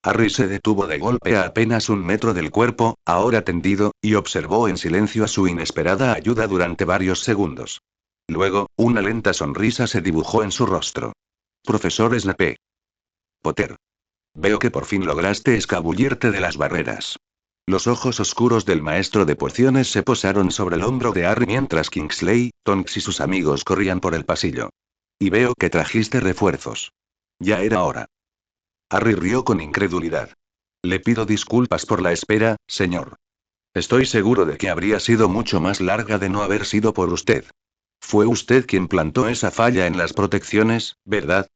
Harry se detuvo de golpe a apenas 1 metro del cuerpo, ahora tendido, y observó en silencio a su inesperada ayuda durante varios segundos. Luego, una lenta sonrisa se dibujó en su rostro. Profesor Snape. Potter. Veo que por fin lograste escabullirte de las barreras. Los ojos oscuros del maestro de pociones se posaron sobre el hombro de Harry mientras Kingsley, Tonks y sus amigos corrían por el pasillo. Y veo que trajiste refuerzos. Ya era hora. Harry rió con incredulidad. Le pido disculpas por la espera, señor. Estoy seguro de que habría sido mucho más larga de no haber sido por usted. Fue usted quien plantó esa falla en las protecciones, ¿verdad?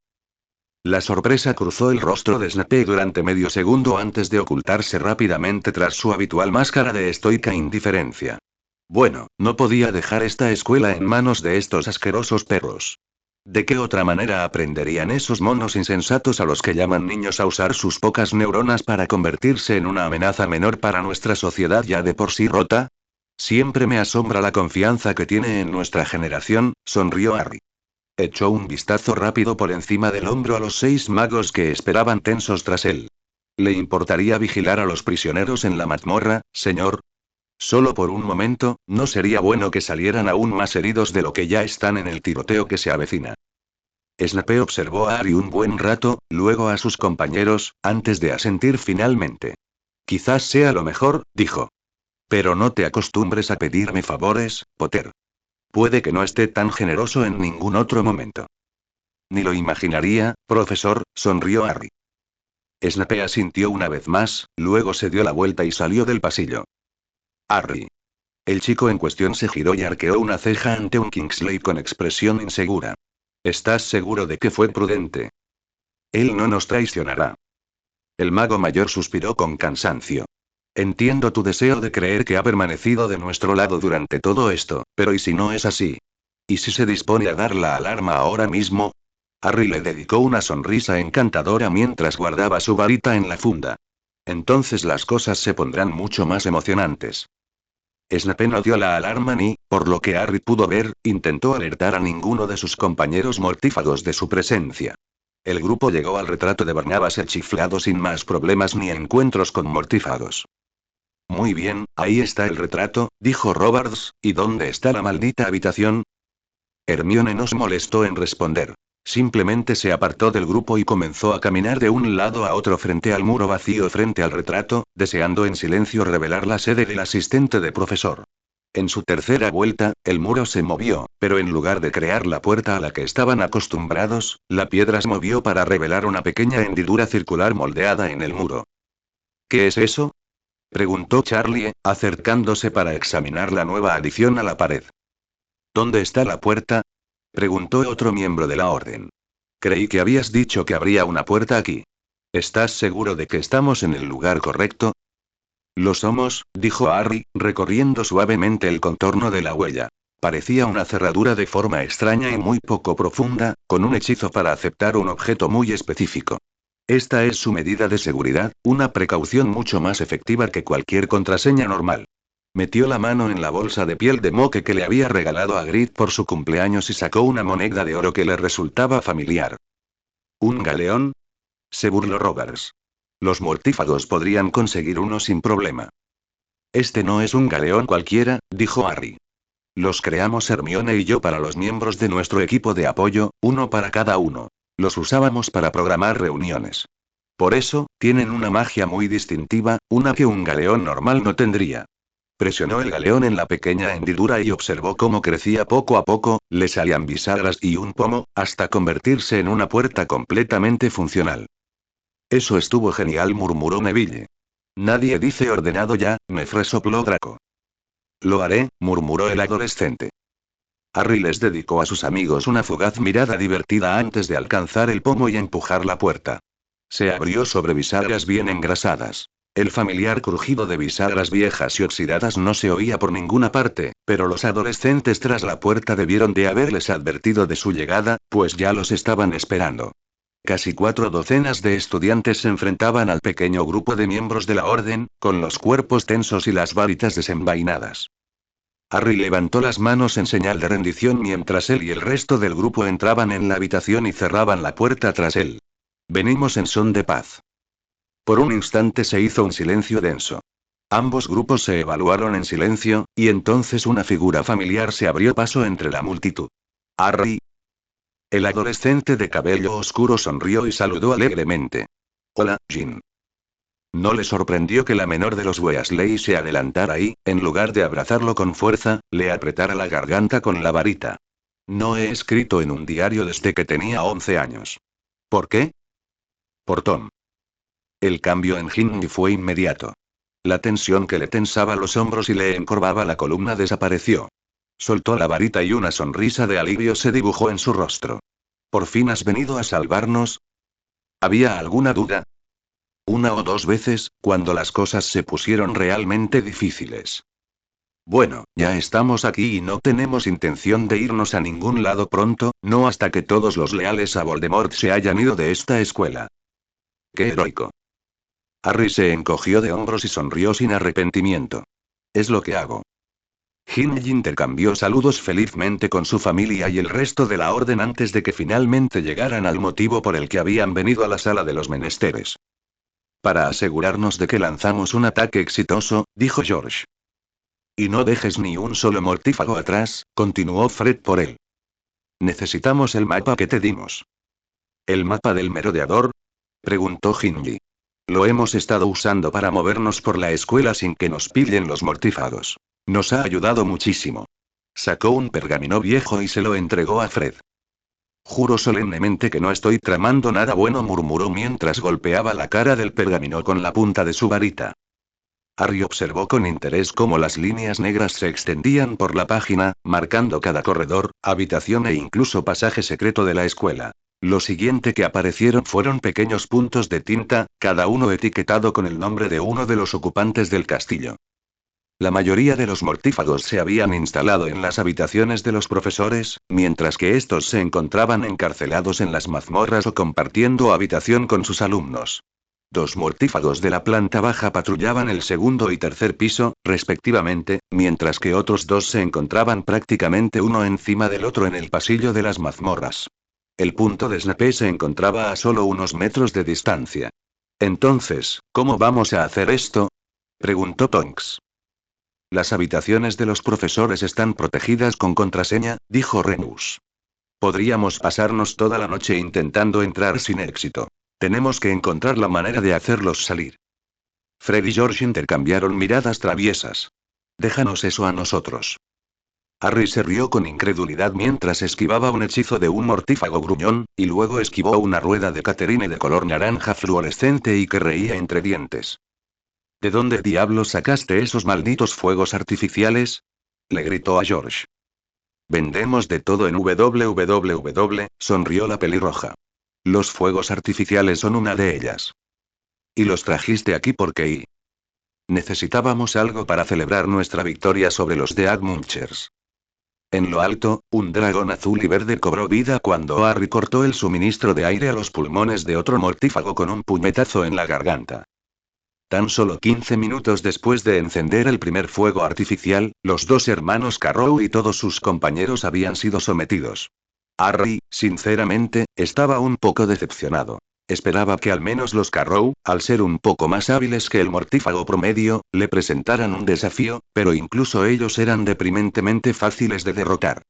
La sorpresa cruzó el rostro de Snape durante medio segundo antes de ocultarse rápidamente tras su habitual máscara de estoica indiferencia. Bueno, no podía dejar esta escuela en manos de estos asquerosos perros. ¿De qué otra manera aprenderían esos monos insensatos a los que llaman niños a usar sus pocas neuronas para convertirse en una amenaza menor para nuestra sociedad ya de por sí rota? Siempre me asombra la confianza que tiene en nuestra generación, sonrió Harry. Echó un vistazo rápido por encima del hombro a los 6 magos que esperaban tensos tras él. ¿Le importaría vigilar a los prisioneros en la mazmorra, señor? Solo por un momento, ¿no sería bueno que salieran aún más heridos de lo que ya están en el tiroteo que se avecina? Snape observó a Harry un buen rato, luego a sus compañeros, antes de asentir finalmente. Quizás sea lo mejor, dijo. Pero no te acostumbres a pedirme favores, Potter. Puede que no esté tan generoso en ningún otro momento. Ni lo imaginaría, profesor, sonrió Harry. Snape asintió una vez más, luego se dio la vuelta y salió del pasillo. Harry. El chico en cuestión se giró y arqueó una ceja ante un Kingsley con expresión insegura. ¿Estás seguro de que fue prudente? Él no nos traicionará. El mago mayor suspiró con cansancio. Entiendo tu deseo de creer que ha permanecido de nuestro lado durante todo esto, pero ¿y si no es así? ¿Y si se dispone a dar la alarma ahora mismo? Harry le dedicó una sonrisa encantadora mientras guardaba su varita en la funda. Entonces las cosas se pondrán mucho más emocionantes. Snape no dio la alarma ni, por lo que Harry pudo ver, intentó alertar a ninguno de sus compañeros mortífagos de su presencia. El grupo llegó al retrato de Barnabas el chiflado sin más problemas ni encuentros con mortífagos. Muy bien, ahí está el retrato, dijo Robards, ¿y dónde está la maldita habitación? Hermione no se molestó en responder. Simplemente se apartó del grupo y comenzó a caminar de un lado a otro frente al muro vacío frente al retrato, deseando en silencio revelar la sede del asistente de profesor. En su tercera vuelta, el muro se movió, pero en lugar de crear la puerta a la que estaban acostumbrados, la piedra se movió para revelar una pequeña hendidura circular moldeada en el muro. ¿Qué es eso? Preguntó Charlie, acercándose para examinar la nueva adición a la pared. ¿Dónde está la puerta? Preguntó otro miembro de la orden. Creí que habías dicho que habría una puerta aquí. ¿Estás seguro de que estamos en el lugar correcto? Lo somos, dijo Harry, recorriendo suavemente el contorno de la huella. Parecía una cerradura de forma extraña y muy poco profunda, con un hechizo para aceptar un objeto muy específico. Esta es su medida de seguridad, una precaución mucho más efectiva que cualquier contraseña normal. Metió la mano en la bolsa de piel de moque que le había regalado a Grid por su cumpleaños y sacó una moneda de oro que le resultaba familiar. ¿Un galeón? Se burló Roberts. Los mortífagos podrían conseguir uno sin problema. Este no es un galeón cualquiera, dijo Harry. Los creamos Hermione y yo para los miembros de nuestro equipo de apoyo, uno para cada uno. Los usábamos para programar reuniones. Por eso, tienen una magia muy distintiva, una que un galeón normal no tendría. Presionó el galeón en la pequeña hendidura y observó cómo crecía poco a poco, le salían bisagras y un pomo, hasta convertirse en una puerta completamente funcional. Eso estuvo genial, murmuró Neville. Nadie dice ordenado ya, me sopló Draco. Lo haré, murmuró el adolescente. Harry les dedicó a sus amigos una fugaz mirada divertida antes de alcanzar el pomo y empujar la puerta. Se abrió sobre bisagras bien engrasadas. El familiar crujido de bisagras viejas y oxidadas no se oía por ninguna parte, pero los adolescentes tras la puerta debieron de haberles advertido de su llegada, pues ya los estaban esperando. Casi 4 docenas de estudiantes se enfrentaban al pequeño grupo de miembros de la orden, con los cuerpos tensos y las varitas desenvainadas. Harry levantó las manos en señal de rendición mientras él y el resto del grupo entraban en la habitación y cerraban la puerta tras él. Venimos en son de paz. Por un instante se hizo un silencio denso. Ambos grupos se evaluaron en silencio, y entonces una figura familiar se abrió paso entre la multitud. Harry. El adolescente de cabello oscuro sonrió y saludó alegremente. Hola, Jean. No le sorprendió que la menor de los Weasley se adelantara y, en lugar de abrazarlo con fuerza, le apretara la garganta con la varita. No he escrito en un diario desde que tenía 11 años. ¿Por qué? Por Tom. El cambio en Ginny fue inmediato. La tensión que le tensaba los hombros y le encorvaba la columna desapareció. Soltó la varita y una sonrisa de alivio se dibujó en su rostro. ¿Por fin has venido a salvarnos? ¿Había alguna duda? Una o dos veces, cuando las cosas se pusieron realmente difíciles. Bueno, ya estamos aquí y no tenemos intención de irnos a ningún lado pronto, no hasta que todos los leales a Voldemort se hayan ido de esta escuela. ¡Qué heroico! Harry se encogió de hombros y sonrió sin arrepentimiento. Es lo que hago. Ginny intercambió saludos felizmente con su familia y el resto de la orden antes de que finalmente llegaran al motivo por el que habían venido a la sala de los menesteres. Para asegurarnos de que lanzamos un ataque exitoso, dijo George. Y no dejes ni un solo mortífago atrás, continuó Fred por él. Necesitamos el mapa que te dimos. ¿El mapa del merodeador? Preguntó Ginny. Lo hemos estado usando para movernos por la escuela sin que nos pillen los mortífagos. Nos ha ayudado muchísimo. Sacó un pergamino viejo y se lo entregó a Fred. Juro solemnemente que no estoy tramando nada bueno, murmuró mientras golpeaba la cara del pergamino con la punta de su varita. Harry observó con interés cómo las líneas negras se extendían por la página, marcando cada corredor, habitación e incluso pasaje secreto de la escuela. Lo siguiente que aparecieron fueron pequeños puntos de tinta, cada uno etiquetado con el nombre de uno de los ocupantes del castillo. La mayoría de los mortífagos se habían instalado en las habitaciones de los profesores, mientras que estos se encontraban encarcelados en las mazmorras o compartiendo habitación con sus alumnos. 2 mortífagos de la planta baja patrullaban el segundo y tercer piso, respectivamente, mientras que otros 2 se encontraban prácticamente uno encima del otro en el pasillo de las mazmorras. El punto de Snape se encontraba a solo unos metros de distancia. Entonces, ¿cómo vamos a hacer esto? Preguntó Tonks. Las habitaciones de los profesores están protegidas con contraseña, dijo Remus. Podríamos pasarnos toda la noche intentando entrar sin éxito. Tenemos que encontrar la manera de hacerlos salir. Fred y George intercambiaron miradas traviesas. Déjanos eso a nosotros. Harry se rió con incredulidad mientras esquivaba un hechizo de un mortífago gruñón, y luego esquivó una rueda de Caterine de color naranja fluorescente y que reía entre dientes. ¿De dónde diablos sacaste esos malditos fuegos artificiales? Le gritó a George. Vendemos de todo en www, sonrió la pelirroja. Los fuegos artificiales son una de ellas. Y los trajiste aquí porque necesitábamos algo para celebrar nuestra victoria sobre los Death Munchers. En lo alto, un dragón azul y verde cobró vida cuando Harry cortó el suministro de aire a los pulmones de otro mortífago con un puñetazo en la garganta. Tan solo 15 minutos después de encender el primer fuego artificial, los 2 hermanos Carrow y todos sus compañeros habían sido sometidos. Harry, sinceramente, estaba un poco decepcionado. Esperaba que al menos los Carrow, al ser un poco más hábiles que el mortífago promedio, le presentaran un desafío, pero incluso ellos eran deprimentemente fáciles de derrotar.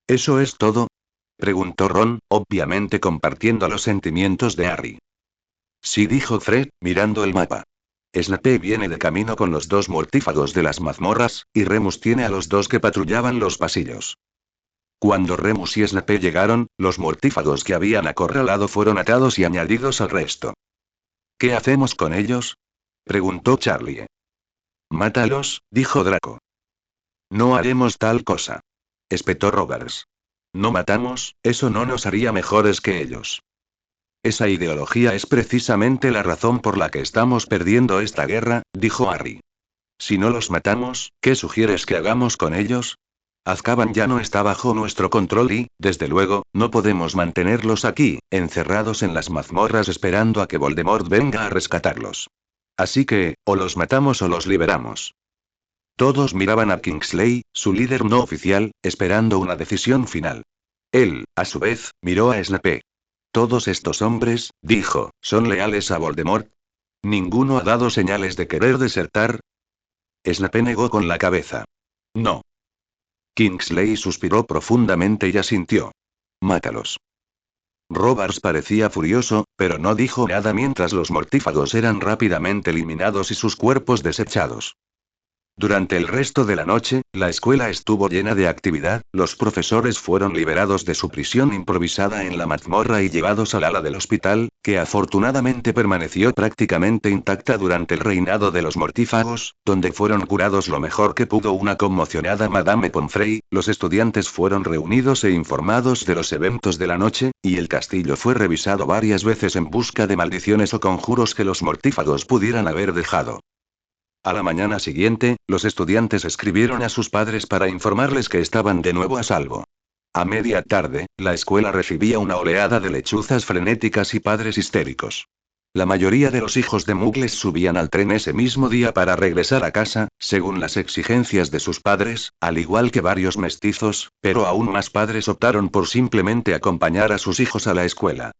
¿Eso es todo? Preguntó Ron, obviamente compartiendo los sentimientos de Harry. Sí, dijo Fred, mirando el mapa. Snape viene de camino con los 2 mortífagos de las mazmorras, y Remus tiene a los 2 que patrullaban los pasillos. Cuando Remus y Snape llegaron, los mortífagos que habían acorralado fueron atados y añadidos al resto. ¿Qué hacemos con ellos? Preguntó Charlie. Mátalos, dijo Draco. No haremos tal cosa. Espetó Roberts. No matamos, eso no nos haría mejores que ellos. Esa ideología es precisamente la razón por la que estamos perdiendo esta guerra, dijo Harry. Si no los matamos, ¿qué sugieres que hagamos con ellos? Azkaban ya no está bajo nuestro control y, desde luego, no podemos mantenerlos aquí, encerrados en las mazmorras esperando a que Voldemort venga a rescatarlos. Así que, o los matamos o los liberamos. Todos miraban a Kingsley, su líder no oficial, esperando una decisión final. Él, a su vez, miró a Snape. Todos estos hombres, dijo, ¿son leales a Voldemort? ¿Ninguno ha dado señales de querer desertar? Snape negó con la cabeza. No. Kingsley suspiró profundamente y asintió. Mátalos. Roberts parecía furioso, pero no dijo nada mientras los mortífagos eran rápidamente eliminados y sus cuerpos desechados. Durante el resto de la noche, la escuela estuvo llena de actividad, los profesores fueron liberados de su prisión improvisada en la mazmorra y llevados al ala del hospital, que afortunadamente permaneció prácticamente intacta durante el reinado de los mortífagos, donde fueron curados lo mejor que pudo una conmocionada Madame Pomfrey, los estudiantes fueron reunidos e informados de los eventos de la noche, y el castillo fue revisado varias veces en busca de maldiciones o conjuros que los mortífagos pudieran haber dejado. A la mañana siguiente, los estudiantes escribieron a sus padres para informarles que estaban de nuevo a salvo. A media tarde, la escuela recibía una oleada de lechuzas frenéticas y padres histéricos. La mayoría de los hijos de Muggles subían al tren ese mismo día para regresar a casa, según las exigencias de sus padres, al igual que varios mestizos, pero aún más padres optaron por simplemente acompañar a sus hijos a la escuela.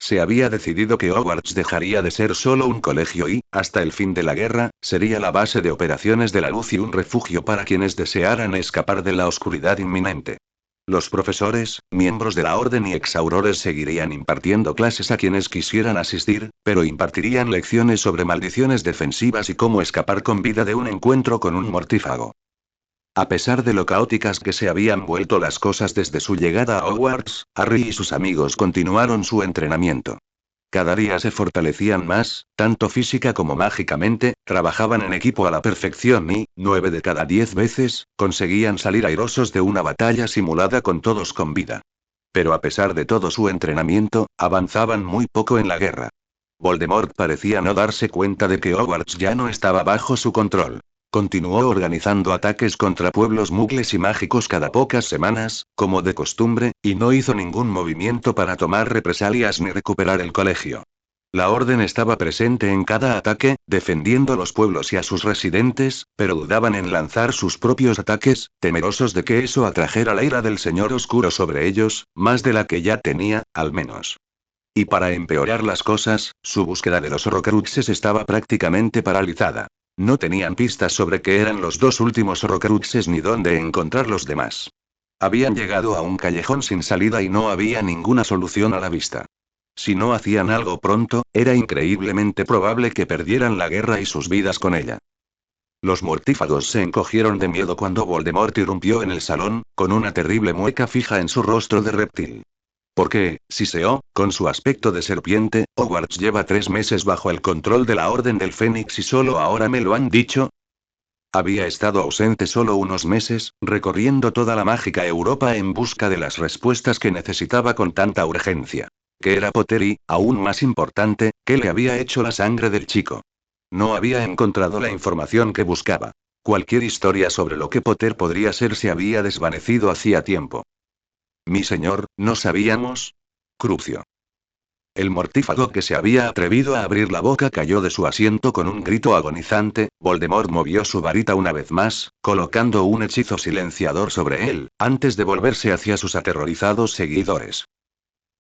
Se había decidido que Hogwarts dejaría de ser solo un colegio y, hasta el fin de la guerra, sería la base de operaciones de la luz y un refugio para quienes desearan escapar de la oscuridad inminente. Los profesores, miembros de la orden y exaurores seguirían impartiendo clases a quienes quisieran asistir, pero impartirían lecciones sobre maldiciones defensivas y cómo escapar con vida de un encuentro con un mortífago. A pesar de lo caóticas que se habían vuelto las cosas desde su llegada a Hogwarts, Harry y sus amigos continuaron su entrenamiento. Cada día se fortalecían más, tanto física como mágicamente, trabajaban en equipo a la perfección y, 9 de cada 10 veces, conseguían salir airosos de una batalla simulada con todos con vida. Pero a pesar de todo su entrenamiento, avanzaban muy poco en la guerra. Voldemort parecía no darse cuenta de que Hogwarts ya no estaba bajo su control. Continuó organizando ataques contra pueblos muggles y mágicos cada pocas semanas, como de costumbre, y no hizo ningún movimiento para tomar represalias ni recuperar el colegio. La orden estaba presente en cada ataque, defendiendo los pueblos y a sus residentes, pero dudaban en lanzar sus propios ataques, temerosos de que eso atrajera la ira del Señor Oscuro sobre ellos, más de la que ya tenía, al menos. Y para empeorar las cosas, su búsqueda de los Horcruxes estaba prácticamente paralizada. No tenían pistas sobre qué eran los dos últimos Horcruxes ni dónde encontrar los demás. Habían llegado a un callejón sin salida y no había ninguna solución a la vista. Si no hacían algo pronto, era increíblemente probable que perdieran la guerra y sus vidas con ella. Los mortífagos se encogieron de miedo cuando Voldemort irrumpió en el salón, con una terrible mueca fija en su rostro de reptil. Porque, siseó, con su aspecto de serpiente, Hogwarts lleva 3 meses bajo el control de la Orden del Fénix y solo ahora me lo han dicho. Había estado ausente solo unos meses, recorriendo toda la mágica Europa en busca de las respuestas que necesitaba con tanta urgencia. ¿Qué era Potter y, aún más importante, qué le había hecho la sangre del chico? No había encontrado la información que buscaba. Cualquier historia sobre lo que Potter podría ser se había desvanecido hacía tiempo. Mi señor, ¿no sabíamos? Crucio. El mortífago que se había atrevido a abrir la boca cayó de su asiento con un grito agonizante. Voldemort movió su varita una vez más, colocando un hechizo silenciador sobre él, antes de volverse hacia sus aterrorizados seguidores.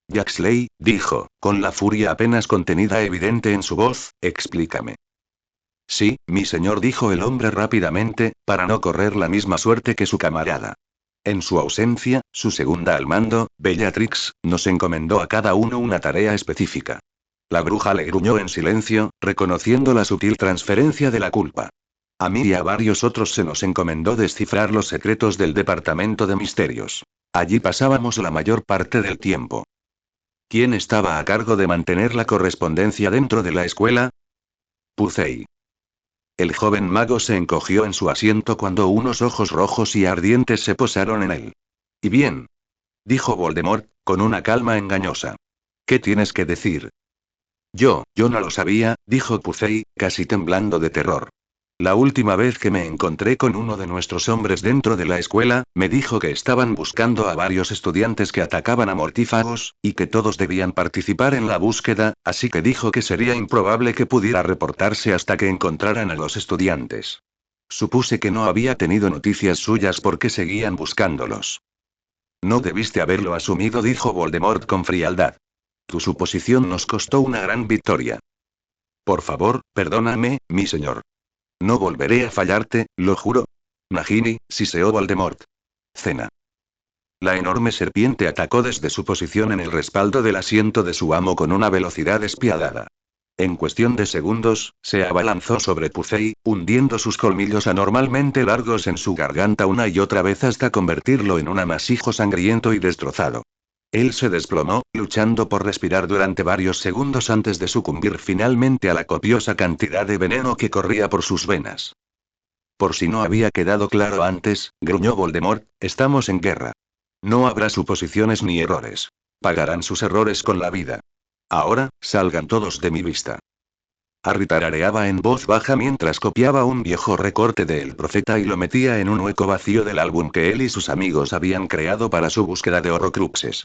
Yaxley, dijo, con la furia apenas contenida evidente en su voz, explícame. Sí, mi señor, dijo el hombre rápidamente, para no correr la misma suerte que su camarada. En su ausencia, su segunda al mando, Bellatrix, nos encomendó a cada uno una tarea específica. La bruja le gruñó en silencio, reconociendo la sutil transferencia de la culpa. A mí y a varios otros se nos encomendó descifrar los secretos del Departamento de Misterios. Allí pasábamos la mayor parte del tiempo. ¿Quién estaba a cargo de mantener la correspondencia dentro de la escuela? Pucei. El joven mago se encogió en su asiento cuando unos ojos rojos y ardientes se posaron en él. ¿Y bien? Dijo Voldemort, con una calma engañosa. ¿Qué tienes que decir? Yo no lo sabía, dijo Pucei, casi temblando de terror. La última vez que me encontré con uno de nuestros hombres dentro de la escuela, me dijo que estaban buscando a varios estudiantes que atacaban a mortífagos, y que todos debían participar en la búsqueda, así que dijo que sería improbable que pudiera reportarse hasta que encontraran a los estudiantes. Supuse que no había tenido noticias suyas porque seguían buscándolos. No debiste haberlo asumido, dijo Voldemort con frialdad. Tu suposición nos costó una gran victoria. Por favor, perdóname, mi señor. No volveré a fallarte, lo juro. Nagini, Siseo Voldemort. Cena. La enorme serpiente atacó desde su posición en el respaldo del asiento de su amo con una velocidad despiadada. En cuestión de segundos, se abalanzó sobre Pucei, hundiendo sus colmillos anormalmente largos en su garganta una y otra vez hasta convertirlo en un amasijo sangriento y destrozado. Él se desplomó, luchando por respirar durante varios segundos antes de sucumbir finalmente a la copiosa cantidad de veneno que corría por sus venas. Por si no había quedado claro antes, gruñó Voldemort, estamos en guerra. No habrá suposiciones ni errores. Pagarán sus errores con la vida. Ahora, salgan todos de mi vista. Harry tarareaba en voz baja mientras copiaba un viejo recorte de El Profeta y lo metía en un hueco vacío del álbum que él y sus amigos habían creado para su búsqueda de Horrocruxes.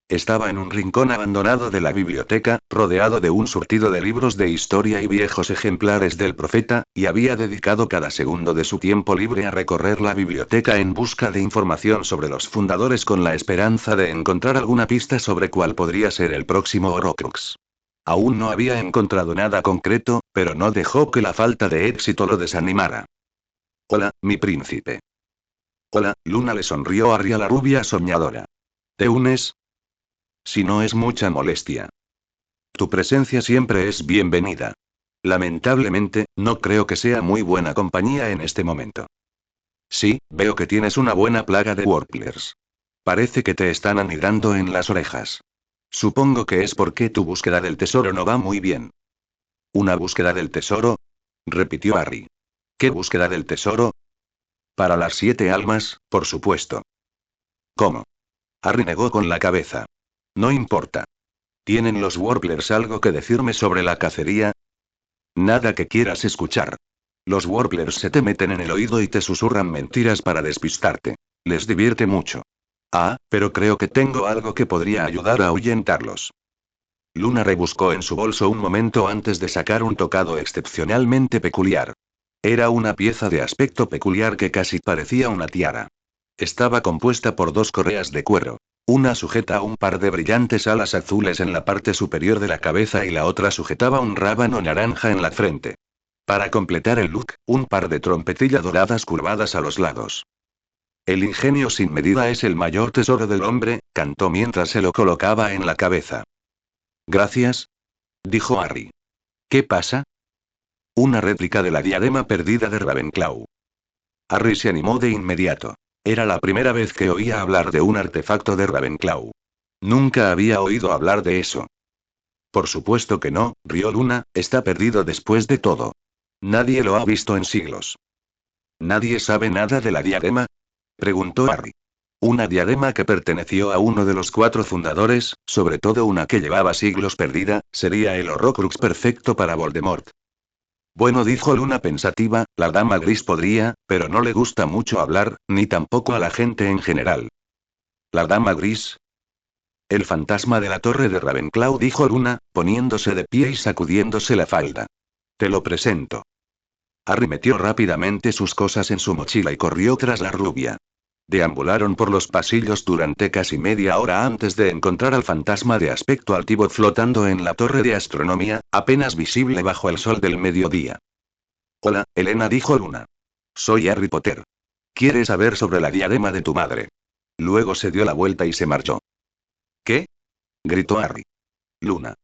Estaba en un rincón abandonado de la biblioteca, rodeado de un surtido de libros de historia y viejos ejemplares del Profeta, y había dedicado cada segundo de su tiempo libre a recorrer la biblioteca en busca de información sobre los fundadores con la esperanza de encontrar alguna pista sobre cuál podría ser el próximo Horrocrux. Aún no había encontrado nada concreto, pero no dejó que la falta de éxito lo desanimara. Hola, mi príncipe. Hola, Luna, le sonrió Harry a la rubia soñadora. ¿Te unes? Si no es mucha molestia. Tu presencia siempre es bienvenida. Lamentablemente, no creo que sea muy buena compañía en este momento. Sí, veo que tienes una buena plaga de Warplers. Parece que te están anidando en las orejas. Supongo que es porque tu búsqueda del tesoro no va muy bien. ¿Una búsqueda del tesoro? Repitió Harry. ¿Qué búsqueda del tesoro? Para las 7 almas, por supuesto. ¿Cómo? Harry negó con la cabeza. No importa. ¿Tienen los Warblers algo que decirme sobre la cacería? Nada que quieras escuchar. Los Warblers se te meten en el oído y te susurran mentiras para despistarte. Les divierte mucho. Ah, pero creo que tengo algo que podría ayudar a ahuyentarlos. Luna rebuscó en su bolso un momento antes de sacar un tocado excepcionalmente peculiar. Era una pieza de aspecto peculiar que casi parecía una tiara. Estaba compuesta por 2 correas de cuero. Una sujeta a un par de brillantes alas azules en la parte superior de la cabeza y la otra sujetaba un rábano naranja en la frente. Para completar el look, un par de trompetillas doradas curvadas a los lados. El ingenio sin medida es el mayor tesoro del hombre, cantó mientras se lo colocaba en la cabeza. Gracias, dijo Harry. ¿Qué pasa? Una réplica de la diadema perdida de Ravenclaw. Harry se animó de inmediato. Era la primera vez que oía hablar de un artefacto de Ravenclaw. Nunca había oído hablar de eso. Por supuesto que no, rió Luna, está perdido después de todo. Nadie lo ha visto en siglos. ¿Nadie sabe nada de la diadema? Preguntó Harry. Una diadema que perteneció a uno de los 4 fundadores, sobre todo una que llevaba siglos perdida, sería el Horrocrux perfecto para Voldemort. Bueno, dijo Luna pensativa, la dama gris podría, pero no le gusta mucho hablar, ni tampoco a la gente en general. ¿La dama gris? El fantasma de la torre de Ravenclaw, dijo Luna, poniéndose de pie y sacudiéndose la falda. Te lo presento. Harry metió rápidamente sus cosas en su mochila y corrió tras la rubia. Deambularon por los pasillos durante casi media hora antes de encontrar al fantasma de aspecto altivo flotando en la torre de astronomía, apenas visible bajo el sol del mediodía. Hola, Elena, dijo Luna. Soy Harry Potter. ¿Quieres saber sobre la diadema de tu madre? Luego se dio la vuelta y se marchó. ¿Qué? Gritó Harry. Luna.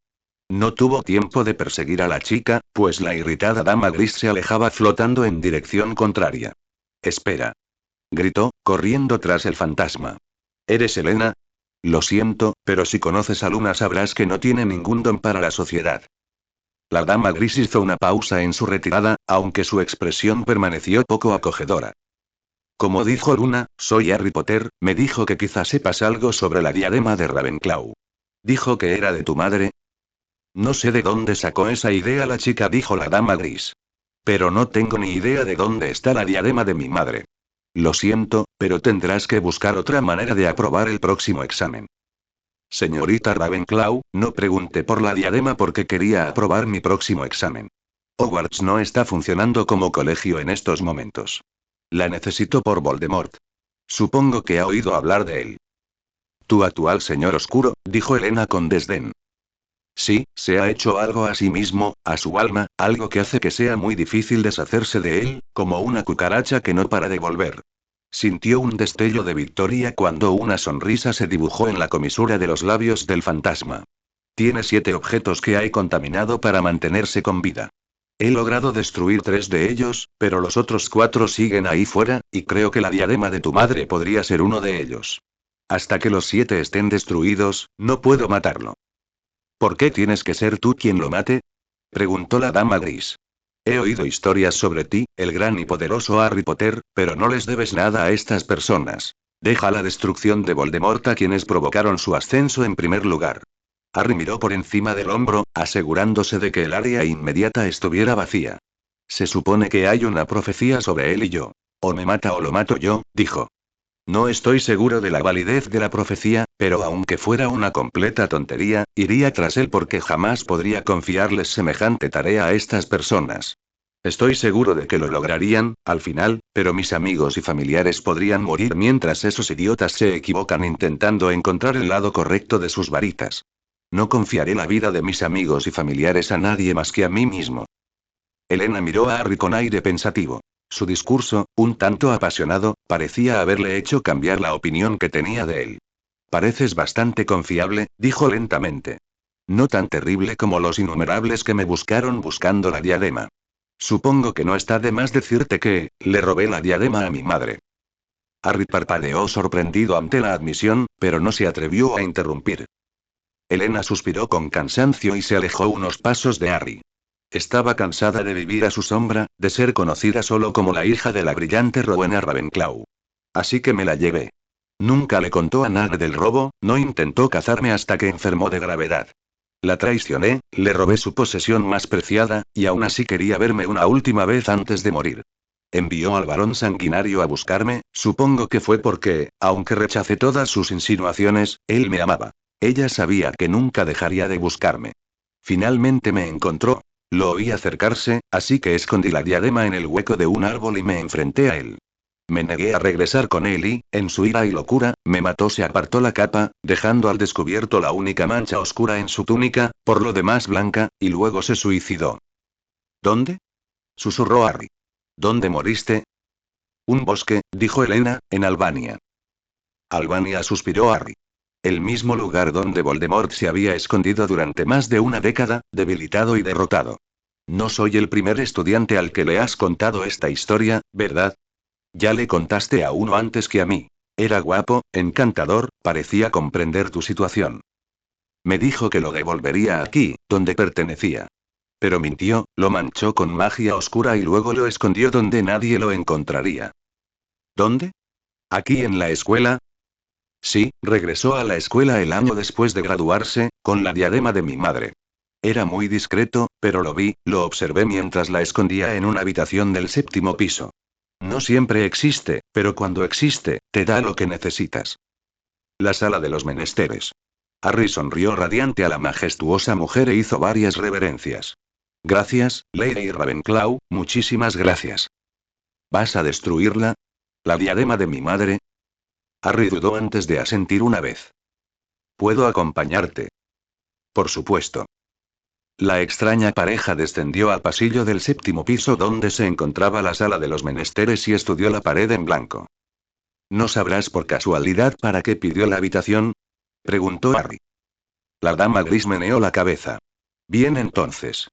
No tuvo tiempo de perseguir a la chica, pues la irritada dama gris se alejaba flotando en dirección contraria. Espera. Gritó, corriendo tras el fantasma. ¿Eres Elena? Lo siento, pero si conoces a Luna sabrás que no tiene ningún don para la sociedad. La dama gris hizo una pausa en su retirada, aunque su expresión permaneció poco acogedora. Como dijo Luna, soy Harry Potter, me dijo que quizás sepas algo sobre la diadema de Ravenclaw. ¿Dijo que era de tu madre? No sé de dónde sacó esa idea la chica, dijo la dama gris. Pero no tengo ni idea de dónde está la diadema de mi madre. Lo siento, pero tendrás que buscar otra manera de aprobar el próximo examen. Señorita Ravenclaw, no pregunté por la diadema porque quería aprobar mi próximo examen. Hogwarts no está funcionando como colegio en estos momentos. La necesito por Voldemort. Supongo que ha oído hablar de él. Tu actual señor oscuro, dijo Elena con desdén. Sí, se ha hecho algo a sí mismo, a su alma, algo que hace que sea muy difícil deshacerse de él, como una cucaracha que no para de volver. Sintió un destello de victoria cuando una sonrisa se dibujó en la comisura de los labios del fantasma. Tiene 7 objetos que hay contaminado para mantenerse con vida. He logrado destruir 3 de ellos, pero los otros 4 siguen ahí fuera, y creo que la diadema de tu madre podría ser uno de ellos. Hasta que los 7 estén destruidos, no puedo matarlo. ¿Por qué tienes que ser tú quien lo mate? Preguntó la dama gris. He oído historias sobre ti, el gran y poderoso Harry Potter, pero no les debes nada a estas personas. Deja la destrucción de Voldemort a quienes provocaron su ascenso en primer lugar. Harry miró por encima del hombro, asegurándose de que el área inmediata estuviera vacía. Se supone que hay una profecía sobre él y yo. O me mata o lo mato yo, dijo. No estoy seguro de la validez de la profecía, pero aunque fuera una completa tontería, iría tras él porque jamás podría confiarles semejante tarea a estas personas. Estoy seguro de que lo lograrían, al final, pero mis amigos y familiares podrían morir mientras esos idiotas se equivocan intentando encontrar el lado correcto de sus varitas. No confiaré la vida de mis amigos y familiares a nadie más que a mí mismo. Elena miró a Harry con aire pensativo. Su discurso, un tanto apasionado, parecía haberle hecho cambiar la opinión que tenía de él. Pareces bastante confiable, dijo lentamente. No tan terrible como los innumerables que me buscaron buscando la diadema. Supongo que no está de más decirte que, le robé la diadema a mi madre. Harry parpadeó sorprendido ante la admisión, pero no se atrevió a interrumpir. Elena suspiró con cansancio y se alejó unos pasos de Harry. Estaba cansada de vivir a su sombra, de ser conocida solo como la hija de la brillante Rowena Ravenclaw. Así que me la llevé. Nunca le contó a nadie del robo, no intentó cazarme hasta que enfermó de gravedad. La traicioné, le robé su posesión más preciada, y aún así quería verme una última vez antes de morir. Envió al varón sanguinario a buscarme, supongo que fue porque, aunque rechacé todas sus insinuaciones, él me amaba. Ella sabía que nunca dejaría de buscarme. Finalmente me encontró. Lo oí acercarse, así que escondí la diadema en el hueco de un árbol y me enfrenté a él. Me negué a regresar con él y, en su ira y locura, me mató. Se apartó la capa, dejando al descubierto la única mancha oscura en su túnica, por lo demás blanca, y luego se suicidó. ¿Dónde? Susurró Harry. ¿Dónde moriste? Un bosque, dijo Elena, en Albania. Albania, suspiró Harry. El mismo lugar donde Voldemort se había escondido durante más de una década, debilitado y derrotado. No soy el primer estudiante al que le has contado esta historia, ¿verdad? Ya le contaste a uno antes que a mí. Era guapo, encantador, parecía comprender tu situación. Me dijo que lo devolvería aquí, donde pertenecía. Pero mintió, lo manchó con magia oscura y luego lo escondió donde nadie lo encontraría. ¿Dónde? ¿Aquí en la escuela? Sí, regresó a la escuela el año después de graduarse, con la diadema de mi madre. Era muy discreto, pero lo vi, lo observé mientras la escondía en una habitación del 7º piso. No siempre existe, pero cuando existe, te da lo que necesitas. La sala de los menesteres. Harry sonrió radiante a la majestuosa mujer e hizo varias reverencias. Gracias, Lady Ravenclaw, muchísimas gracias. ¿Vas a destruirla? ¿La diadema de mi madre? Harry dudó antes de asentir una vez. ¿Puedo acompañarte? Por supuesto. La extraña pareja descendió al pasillo del 7º piso donde se encontraba la sala de los menesteres y estudió la pared en blanco. ¿No sabrás por casualidad para qué pidió la habitación? Preguntó Harry. La dama gris meneó la cabeza. Bien entonces.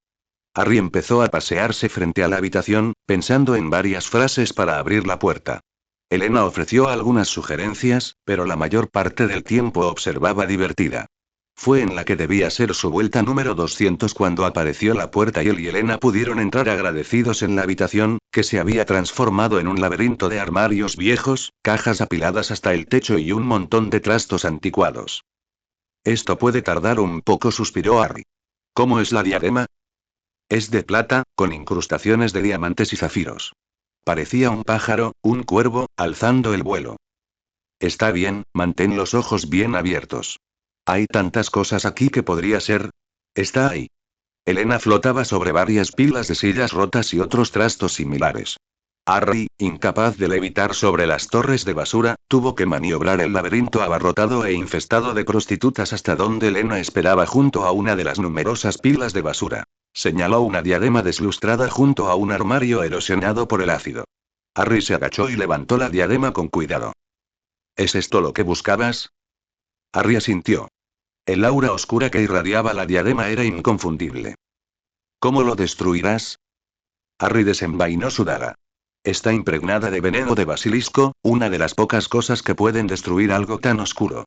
Harry empezó a pasearse frente a la habitación, pensando en varias frases para abrir la puerta. Elena ofreció algunas sugerencias, pero la mayor parte del tiempo observaba divertida. Fue en la que debía ser su vuelta número 200 cuando apareció la puerta y él y Elena pudieron entrar agradecidos en la habitación, que se había transformado en un laberinto de armarios viejos, cajas apiladas hasta el techo y un montón de trastos anticuados. Esto puede tardar un poco, suspiró Harry. ¿Cómo es la diadema? Es de plata, con incrustaciones de diamantes y zafiros. Parecía un pájaro, un cuervo, alzando el vuelo. Está bien, mantén los ojos bien abiertos. Hay tantas cosas aquí que podría ser. Está ahí. Elena flotaba sobre varias pilas de sillas rotas y otros trastos similares. Harry, incapaz de levitar sobre las torres de basura, tuvo que maniobrar el laberinto abarrotado e infestado de prostitutas hasta donde Lena esperaba junto a una de las numerosas pilas de basura. Señaló una diadema deslustrada junto a un armario erosionado por el ácido. Harry se agachó y levantó la diadema con cuidado. ¿Es esto lo que buscabas? Harry asintió. El aura oscura que irradiaba la diadema era inconfundible. ¿Cómo lo destruirás? Harry desenvainó su daga. Está impregnada de veneno de basilisco, una de las pocas cosas que pueden destruir algo tan oscuro.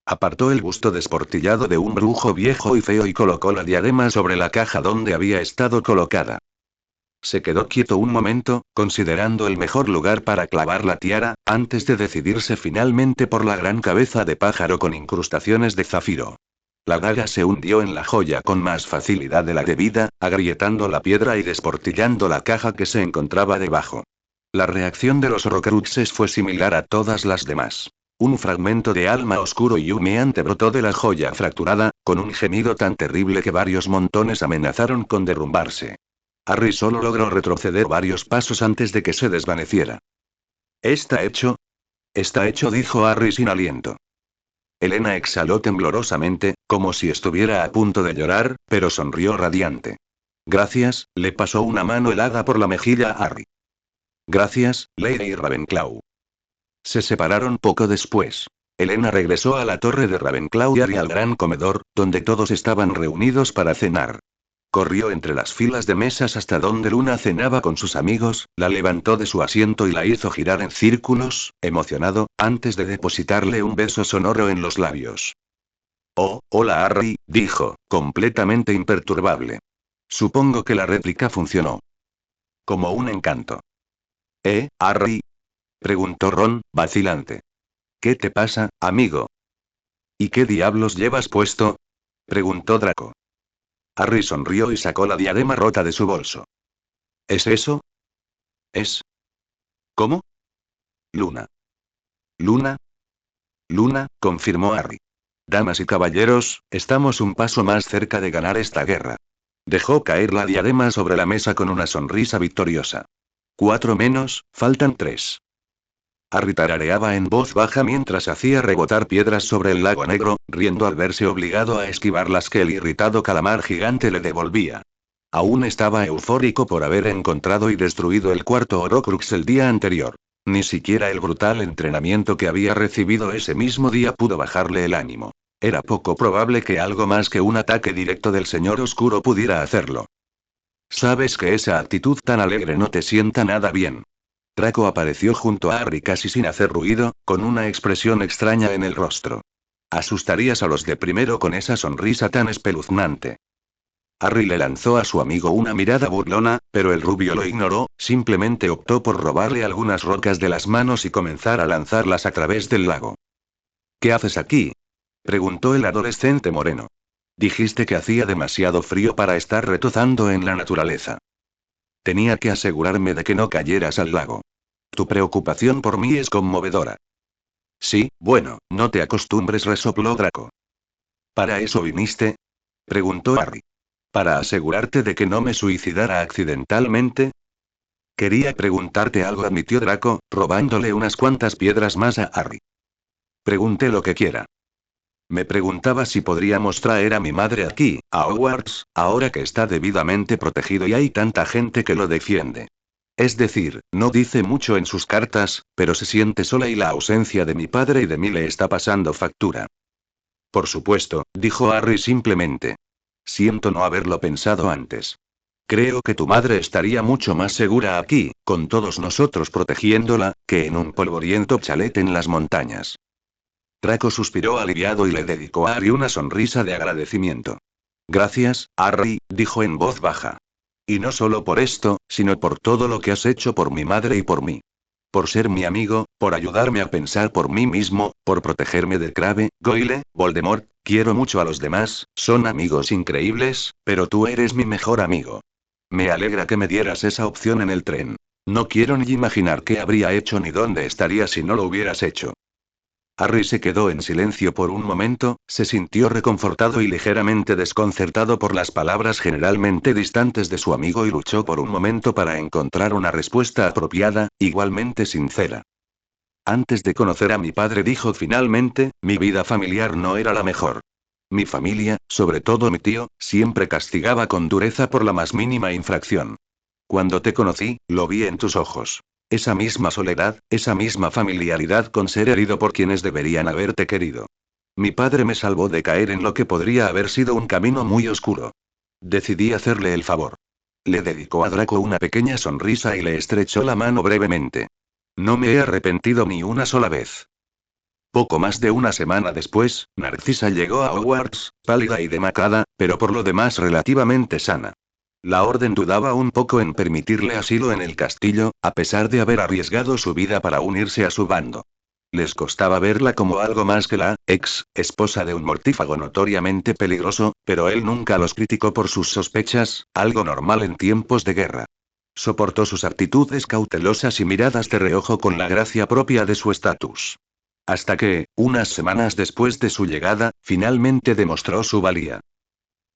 Apartó el busto desportillado de un brujo viejo y feo y colocó la diadema sobre la caja donde había estado colocada. Se quedó quieto un momento, considerando el mejor lugar para clavar la tiara, antes de decidirse finalmente por la gran cabeza de pájaro con incrustaciones de zafiro. La daga se hundió en la joya con más facilidad de la debida, agrietando la piedra y desportillando la caja que se encontraba debajo. La reacción de los Horcruxes fue similar a todas las demás. Un fragmento de alma oscuro y humeante brotó de la joya fracturada, con un gemido tan terrible que varios montones amenazaron con derrumbarse. Harry solo logró retroceder varios pasos antes de que se desvaneciera. ¿Está hecho? Está hecho, dijo Harry sin aliento. Elena exhaló temblorosamente, como si estuviera a punto de llorar, pero sonrió radiante. Gracias, le pasó una mano helada por la mejilla a Harry. Gracias, Lady Ravenclaw. Se separaron poco después. Elena regresó a la torre de Ravenclaw y Harry al gran comedor, donde todos estaban reunidos para cenar. Corrió entre las filas de mesas hasta donde Luna cenaba con sus amigos, la levantó de su asiento y la hizo girar en círculos, emocionado, antes de depositarle un beso sonoro en los labios. Oh, hola Harry, dijo, completamente imperturbable. Supongo que la réplica funcionó. Como un encanto. Harry? Preguntó Ron, vacilante. ¿Qué te pasa, amigo? ¿Y qué diablos llevas puesto? Preguntó Draco. Harry sonrió y sacó la diadema rota de su bolso. ¿Es eso? ¿Es? ¿Cómo? Luna. ¿Luna? Luna, confirmó Harry. Damas y caballeros, estamos un paso más cerca de ganar esta guerra. Dejó caer la diadema sobre la mesa con una sonrisa victoriosa. 4 menos, faltan 3. Harry tarareaba en voz baja mientras hacía rebotar piedras sobre el lago negro, riendo al verse obligado a esquivar las que el irritado calamar gigante le devolvía. Aún estaba eufórico por haber encontrado y destruido el cuarto Horcrux el día anterior. Ni siquiera el brutal entrenamiento que había recibido ese mismo día pudo bajarle el ánimo. Era poco probable que algo más que un ataque directo del Señor Oscuro pudiera hacerlo. Sabes que esa actitud tan alegre no te sienta nada bien. Draco apareció junto a Harry casi sin hacer ruido, con una expresión extraña en el rostro. Asustarías a los de primero con esa sonrisa tan espeluznante. Harry le lanzó a su amigo una mirada burlona, pero el rubio lo ignoró, simplemente optó por robarle algunas rocas de las manos y comenzar a lanzarlas a través del lago. ¿Qué haces aquí? Preguntó el adolescente moreno. Dijiste que hacía demasiado frío para estar retozando en la naturaleza. Tenía que asegurarme de que no cayeras al lago. Tu preocupación por mí es conmovedora. Sí, bueno, no te acostumbres, resopló Draco. ¿Para eso viniste? Preguntó Harry. ¿Para asegurarte de que no me suicidara accidentalmente? Quería preguntarte algo, admitió Draco, robándole unas cuantas piedras más a Harry. Pregunte lo que quiera. Me preguntaba si podríamos traer a mi madre aquí, a Hogwarts, ahora que está debidamente protegido y hay tanta gente que lo defiende. Es decir, no dice mucho en sus cartas, pero se siente sola y la ausencia de mi padre y de mí le está pasando factura. Por supuesto, dijo Harry simplemente. Siento no haberlo pensado antes. Creo que tu madre estaría mucho más segura aquí, con todos nosotros protegiéndola, que en un polvoriento chalet en las montañas. Draco suspiró aliviado y le dedicó a Harry una sonrisa de agradecimiento. Gracias, Harry, dijo en voz baja. Y no solo por esto, sino por todo lo que has hecho por mi madre y por mí. Por ser mi amigo, por ayudarme a pensar por mí mismo, por protegerme de Crabbe, Goyle, Voldemort. Quiero mucho a los demás, son amigos increíbles, pero tú eres mi mejor amigo. Me alegra que me dieras esa opción en el tren. No quiero ni imaginar qué habría hecho ni dónde estaría si no lo hubieras hecho. Harry se quedó en silencio por un momento, se sintió reconfortado y ligeramente desconcertado por las palabras generalmente distantes de su amigo y luchó por un momento para encontrar una respuesta apropiada, igualmente sincera. Antes de conocer a mi padre, dijo finalmente, mi vida familiar no era la mejor. Mi familia, sobre todo mi tío, siempre castigaba con dureza por la más mínima infracción. Cuando te conocí, lo vi en tus ojos. Esa misma soledad, esa misma familiaridad con ser herido por quienes deberían haberte querido. Mi padre me salvó de caer en lo que podría haber sido un camino muy oscuro. Decidí hacerle el favor. Le dedicó a Draco una pequeña sonrisa y le estrechó la mano brevemente. No me he arrepentido ni una sola vez. Poco más de una semana después, Narcisa llegó a Hogwarts, pálida y demacrada, pero por lo demás relativamente sana. La orden dudaba un poco en permitirle asilo en el castillo, a pesar de haber arriesgado su vida para unirse a su bando. Les costaba verla como algo más que la esposa de un mortífago notoriamente peligroso, pero él nunca los criticó por sus sospechas, algo normal en tiempos de guerra. Soportó sus actitudes cautelosas y miradas de reojo con la gracia propia de su estatus. Hasta que, unas semanas después de su llegada, finalmente demostró su valía.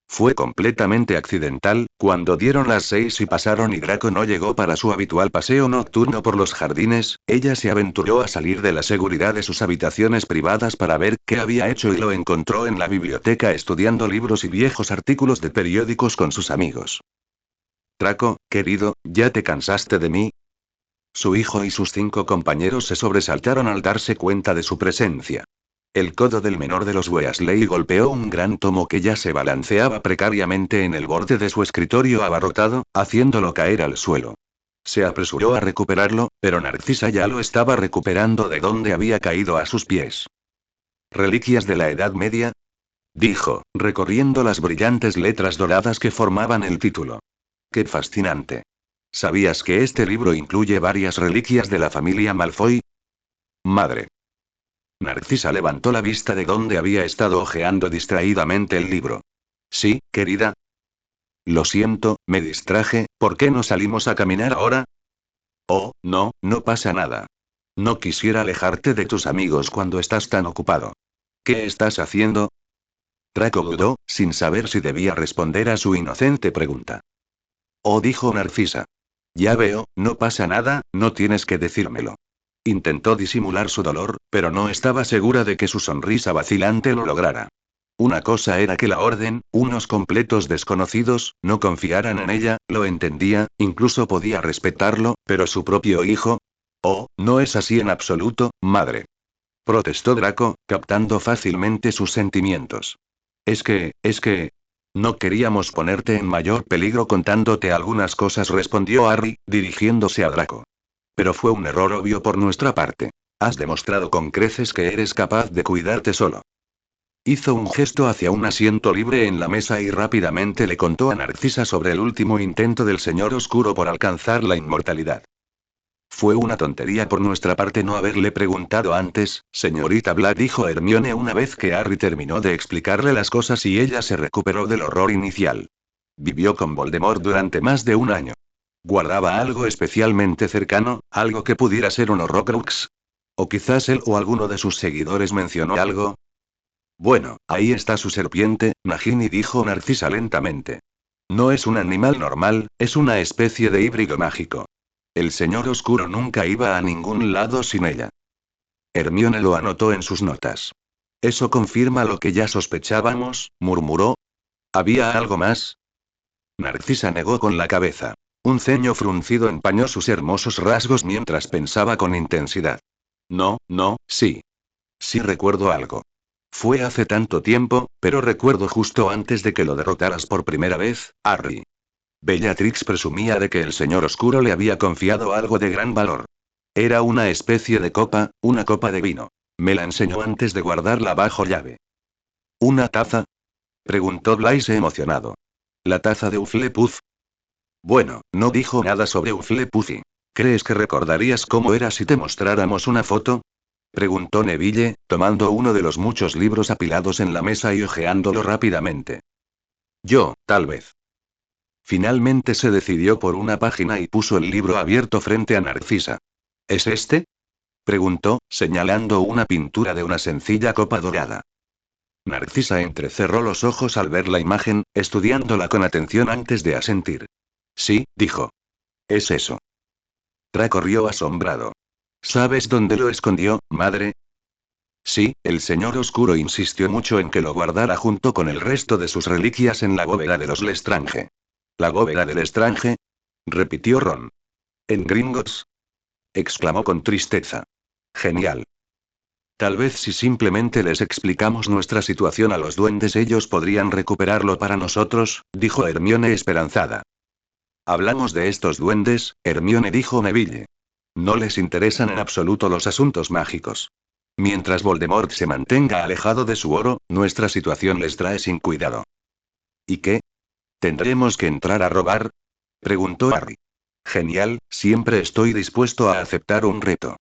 Fue completamente accidental, cuando dieron las 6 y pasaron y Draco no llegó para su habitual paseo nocturno por los jardines, ella se aventuró a salir de la seguridad de sus habitaciones privadas para ver qué había hecho y lo encontró en la biblioteca estudiando libros y viejos artículos de periódicos con sus amigos. Draco, querido, ¿ya te cansaste de mí? Su hijo y sus 5 compañeros se sobresaltaron al darse cuenta de su presencia. El codo del menor de los Weasley golpeó un gran tomo que ya se balanceaba precariamente en el borde de su escritorio abarrotado, haciéndolo caer al suelo. Se apresuró a recuperarlo, pero Narcisa ya lo estaba recuperando de donde había caído a sus pies. ¿Reliquias de la Edad Media? Dijo, recorriendo las brillantes letras doradas que formaban el título. ¡Qué fascinante! ¿Sabías que este libro incluye varias reliquias de la familia Malfoy? Madre. Narcisa levantó la vista de donde había estado hojeando distraídamente el libro. Sí, querida. Lo siento, me distraje, ¿por qué no salimos a caminar ahora? Oh, no, no pasa nada. No quisiera alejarte de tus amigos cuando estás tan ocupado. ¿Qué estás haciendo? Draco dudó, sin saber si debía responder a su inocente pregunta. Oh, dijo Narcisa. Ya veo, no pasa nada, no tienes que decírmelo. Intentó disimular su dolor, pero no estaba segura de que su sonrisa vacilante lo lograra. Una cosa era que la orden, unos completos desconocidos, no confiaran en ella, lo entendía, incluso podía respetarlo, pero su propio hijo. Oh, no es así en absoluto, madre. Protestó Draco, captando fácilmente sus sentimientos. Es que... No queríamos ponerte en mayor peligro contándote algunas cosas, respondió Harry, dirigiéndose a Draco. Pero fue un error obvio por nuestra parte. Has demostrado con creces que eres capaz de cuidarte solo. Hizo un gesto hacia un asiento libre en la mesa y rápidamente le contó a Narcisa sobre el último intento del Señor Oscuro por alcanzar la inmortalidad. Fue una tontería por nuestra parte no haberle preguntado antes, señorita Black, dijo Hermione una vez que Harry terminó de explicarle las cosas y ella se recuperó del horror inicial. Vivió con Voldemort durante más de un año. ¿Guardaba algo especialmente cercano, algo que pudiera ser un Horrocrux? ¿O quizás él o alguno de sus seguidores mencionó algo? Bueno, ahí está su serpiente, Nagini, dijo Narcisa lentamente. No es un animal normal, es una especie de híbrido mágico. El Señor Oscuro nunca iba a ningún lado sin ella. Hermione lo anotó en sus notas. Eso confirma lo que ya sospechábamos, murmuró. ¿Había algo más? Narcisa negó con la cabeza. Un ceño fruncido empañó sus hermosos rasgos mientras pensaba con intensidad. No, no, sí. Sí recuerdo algo. Fue hace tanto tiempo, pero recuerdo justo antes de que lo derrotaras por primera vez, Harry. Bellatrix presumía de que el Señor Oscuro le había confiado algo de gran valor. Era una especie de copa, una copa de vino. Me la enseñó antes de guardarla bajo llave. ¿Una taza? Preguntó Blaise emocionado. ¿La taza de Hufflepuff? Bueno, no dijo nada sobre Hufflepuff. ¿Crees que recordarías cómo era si te mostráramos una foto? Preguntó Neville, tomando uno de los muchos libros apilados en la mesa y hojeándolo rápidamente. Yo, tal vez. Finalmente se decidió por una página y puso el libro abierto frente a Narcisa. ¿Es este? Preguntó, señalando una pintura de una sencilla copa dorada. Narcisa entrecerró los ojos al ver la imagen, estudiándola con atención antes de asentir. Sí, dijo. Es eso. Draco rió asombrado. ¿Sabes dónde lo escondió, madre? Sí, el señor oscuro insistió mucho en que lo guardara junto con el resto de sus reliquias en la bóveda de los Lestrange. ¿La bóveda del Lestrange? Repitió Ron. ¿En Gringotts? Exclamó con tristeza. Genial. Tal vez si simplemente les explicamos nuestra situación a los duendes ellos podrían recuperarlo para nosotros, dijo Hermione esperanzada. Hablamos de estos duendes, Hermione dijo Neville. No les interesan en absoluto los asuntos mágicos. Mientras Voldemort se mantenga alejado de su oro, nuestra situación les trae sin cuidado. ¿Y qué? ¿Tendremos que entrar a robar? Preguntó Harry. Genial, siempre estoy dispuesto a aceptar un reto.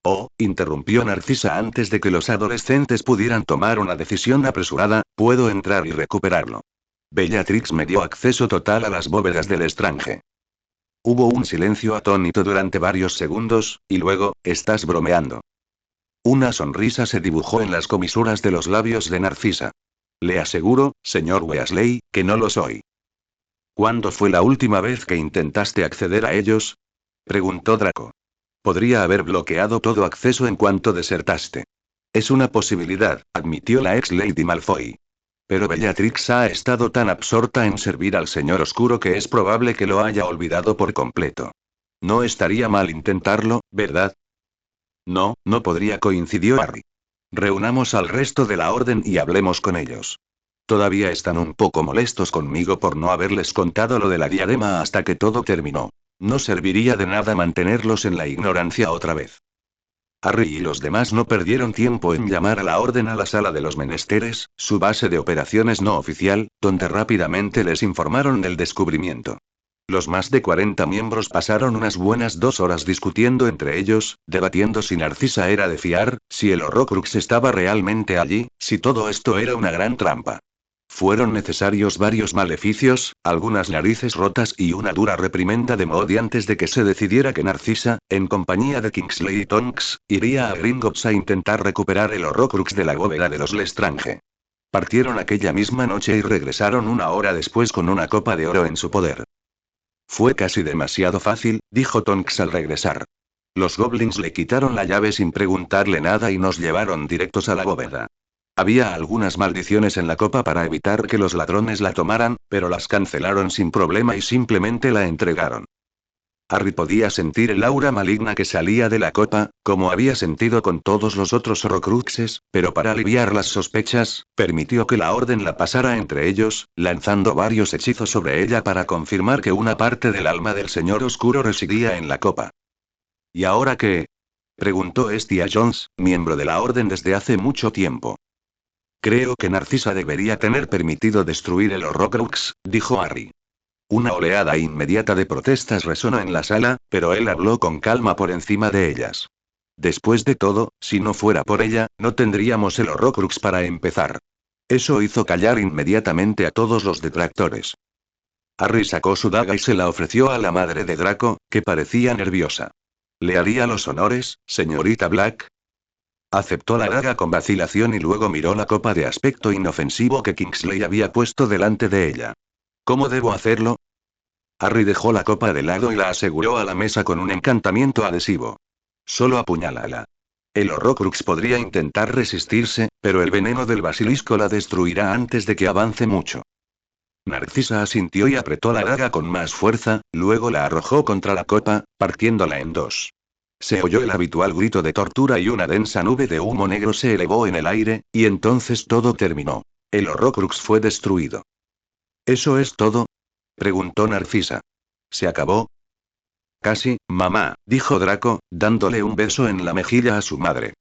Oh, interrumpió Narcisa antes de que los adolescentes pudieran tomar una decisión apresurada, puedo entrar y recuperarlo. Bellatrix me dio acceso total a las bóvedas del Lestrange. Hubo un silencio atónito durante varios segundos, y luego, ¿estás bromeando? Una sonrisa se dibujó en las comisuras de los labios de Narcisa. Le aseguro, señor Weasley, que no lo soy. ¿Cuándo fue la última vez que intentaste acceder a ellos? Preguntó Draco. Podría haber bloqueado todo acceso en cuanto desertaste. Es una posibilidad, admitió la ex Lady Malfoy. Pero Bellatrix ha estado tan absorta en servir al Señor Oscuro que es probable que lo haya olvidado por completo. No estaría mal intentarlo, ¿verdad? No, no podría, coincidió Harry. Reunamos al resto de la orden y hablemos con ellos. Todavía están un poco molestos conmigo por no haberles contado lo de la diadema hasta que todo terminó. No serviría de nada mantenerlos en la ignorancia otra vez. Harry y los demás no perdieron tiempo en llamar a la orden a la sala de los menesteres, su base de operaciones no oficial, donde rápidamente les informaron del descubrimiento. Los más de 40 miembros pasaron unas buenas 2 horas discutiendo entre ellos, debatiendo si Narcisa era de fiar, si el Horrocrux estaba realmente allí, si todo esto era una gran trampa. Fueron necesarios varios maleficios, algunas narices rotas y una dura reprimenda de Moody antes de que se decidiera que Narcisa, en compañía de Kingsley y Tonks, iría a Gringotts a intentar recuperar el Horrocrux de la bóveda de los Lestrange. Partieron aquella misma noche y regresaron 1 hora después con una copa de oro en su poder. Fue casi demasiado fácil, dijo Tonks al regresar. Los goblins le quitaron la llave sin preguntarle nada y nos llevaron directos a la bóveda. Había algunas maldiciones en la copa para evitar que los ladrones la tomaran, pero las cancelaron sin problema y simplemente la entregaron. Harry podía sentir el aura maligna que salía de la copa, como había sentido con todos los otros Horrocruxes, pero para aliviar las sospechas, permitió que la orden la pasara entre ellos, lanzando varios hechizos sobre ella para confirmar que una parte del alma del Señor Oscuro residía en la copa. ¿Y ahora qué? Preguntó Estia Jones, miembro de la orden desde hace mucho tiempo. Creo que Narcisa debería tener permitido destruir el Horrocrux, dijo Harry. Una oleada inmediata de protestas resonó en la sala, pero él habló con calma por encima de ellas. Después de todo, si no fuera por ella, no tendríamos el Horrocrux para empezar. Eso hizo callar inmediatamente a todos los detractores. Harry sacó su daga y se la ofreció a la madre de Draco, que parecía nerviosa. ¿Le haría los honores, señorita Black? Aceptó la daga con vacilación y luego miró la copa de aspecto inofensivo que Kingsley había puesto delante de ella. ¿Cómo debo hacerlo? Harry dejó la copa de lado y la aseguró a la mesa con un encantamiento adhesivo. Solo apuñálala. El Horrocrux podría intentar resistirse, pero el veneno del basilisco la destruirá antes de que avance mucho. Narcisa asintió y apretó la daga con más fuerza, luego la arrojó contra la copa, partiéndola en dos. Se oyó el habitual grito de tortura y una densa nube de humo negro se elevó en el aire, y entonces todo terminó. El Horrocrux fue destruido. ¿Eso es todo? Preguntó Narcisa. ¿Se acabó? Casi, mamá, dijo Draco, dándole un beso en la mejilla a su madre.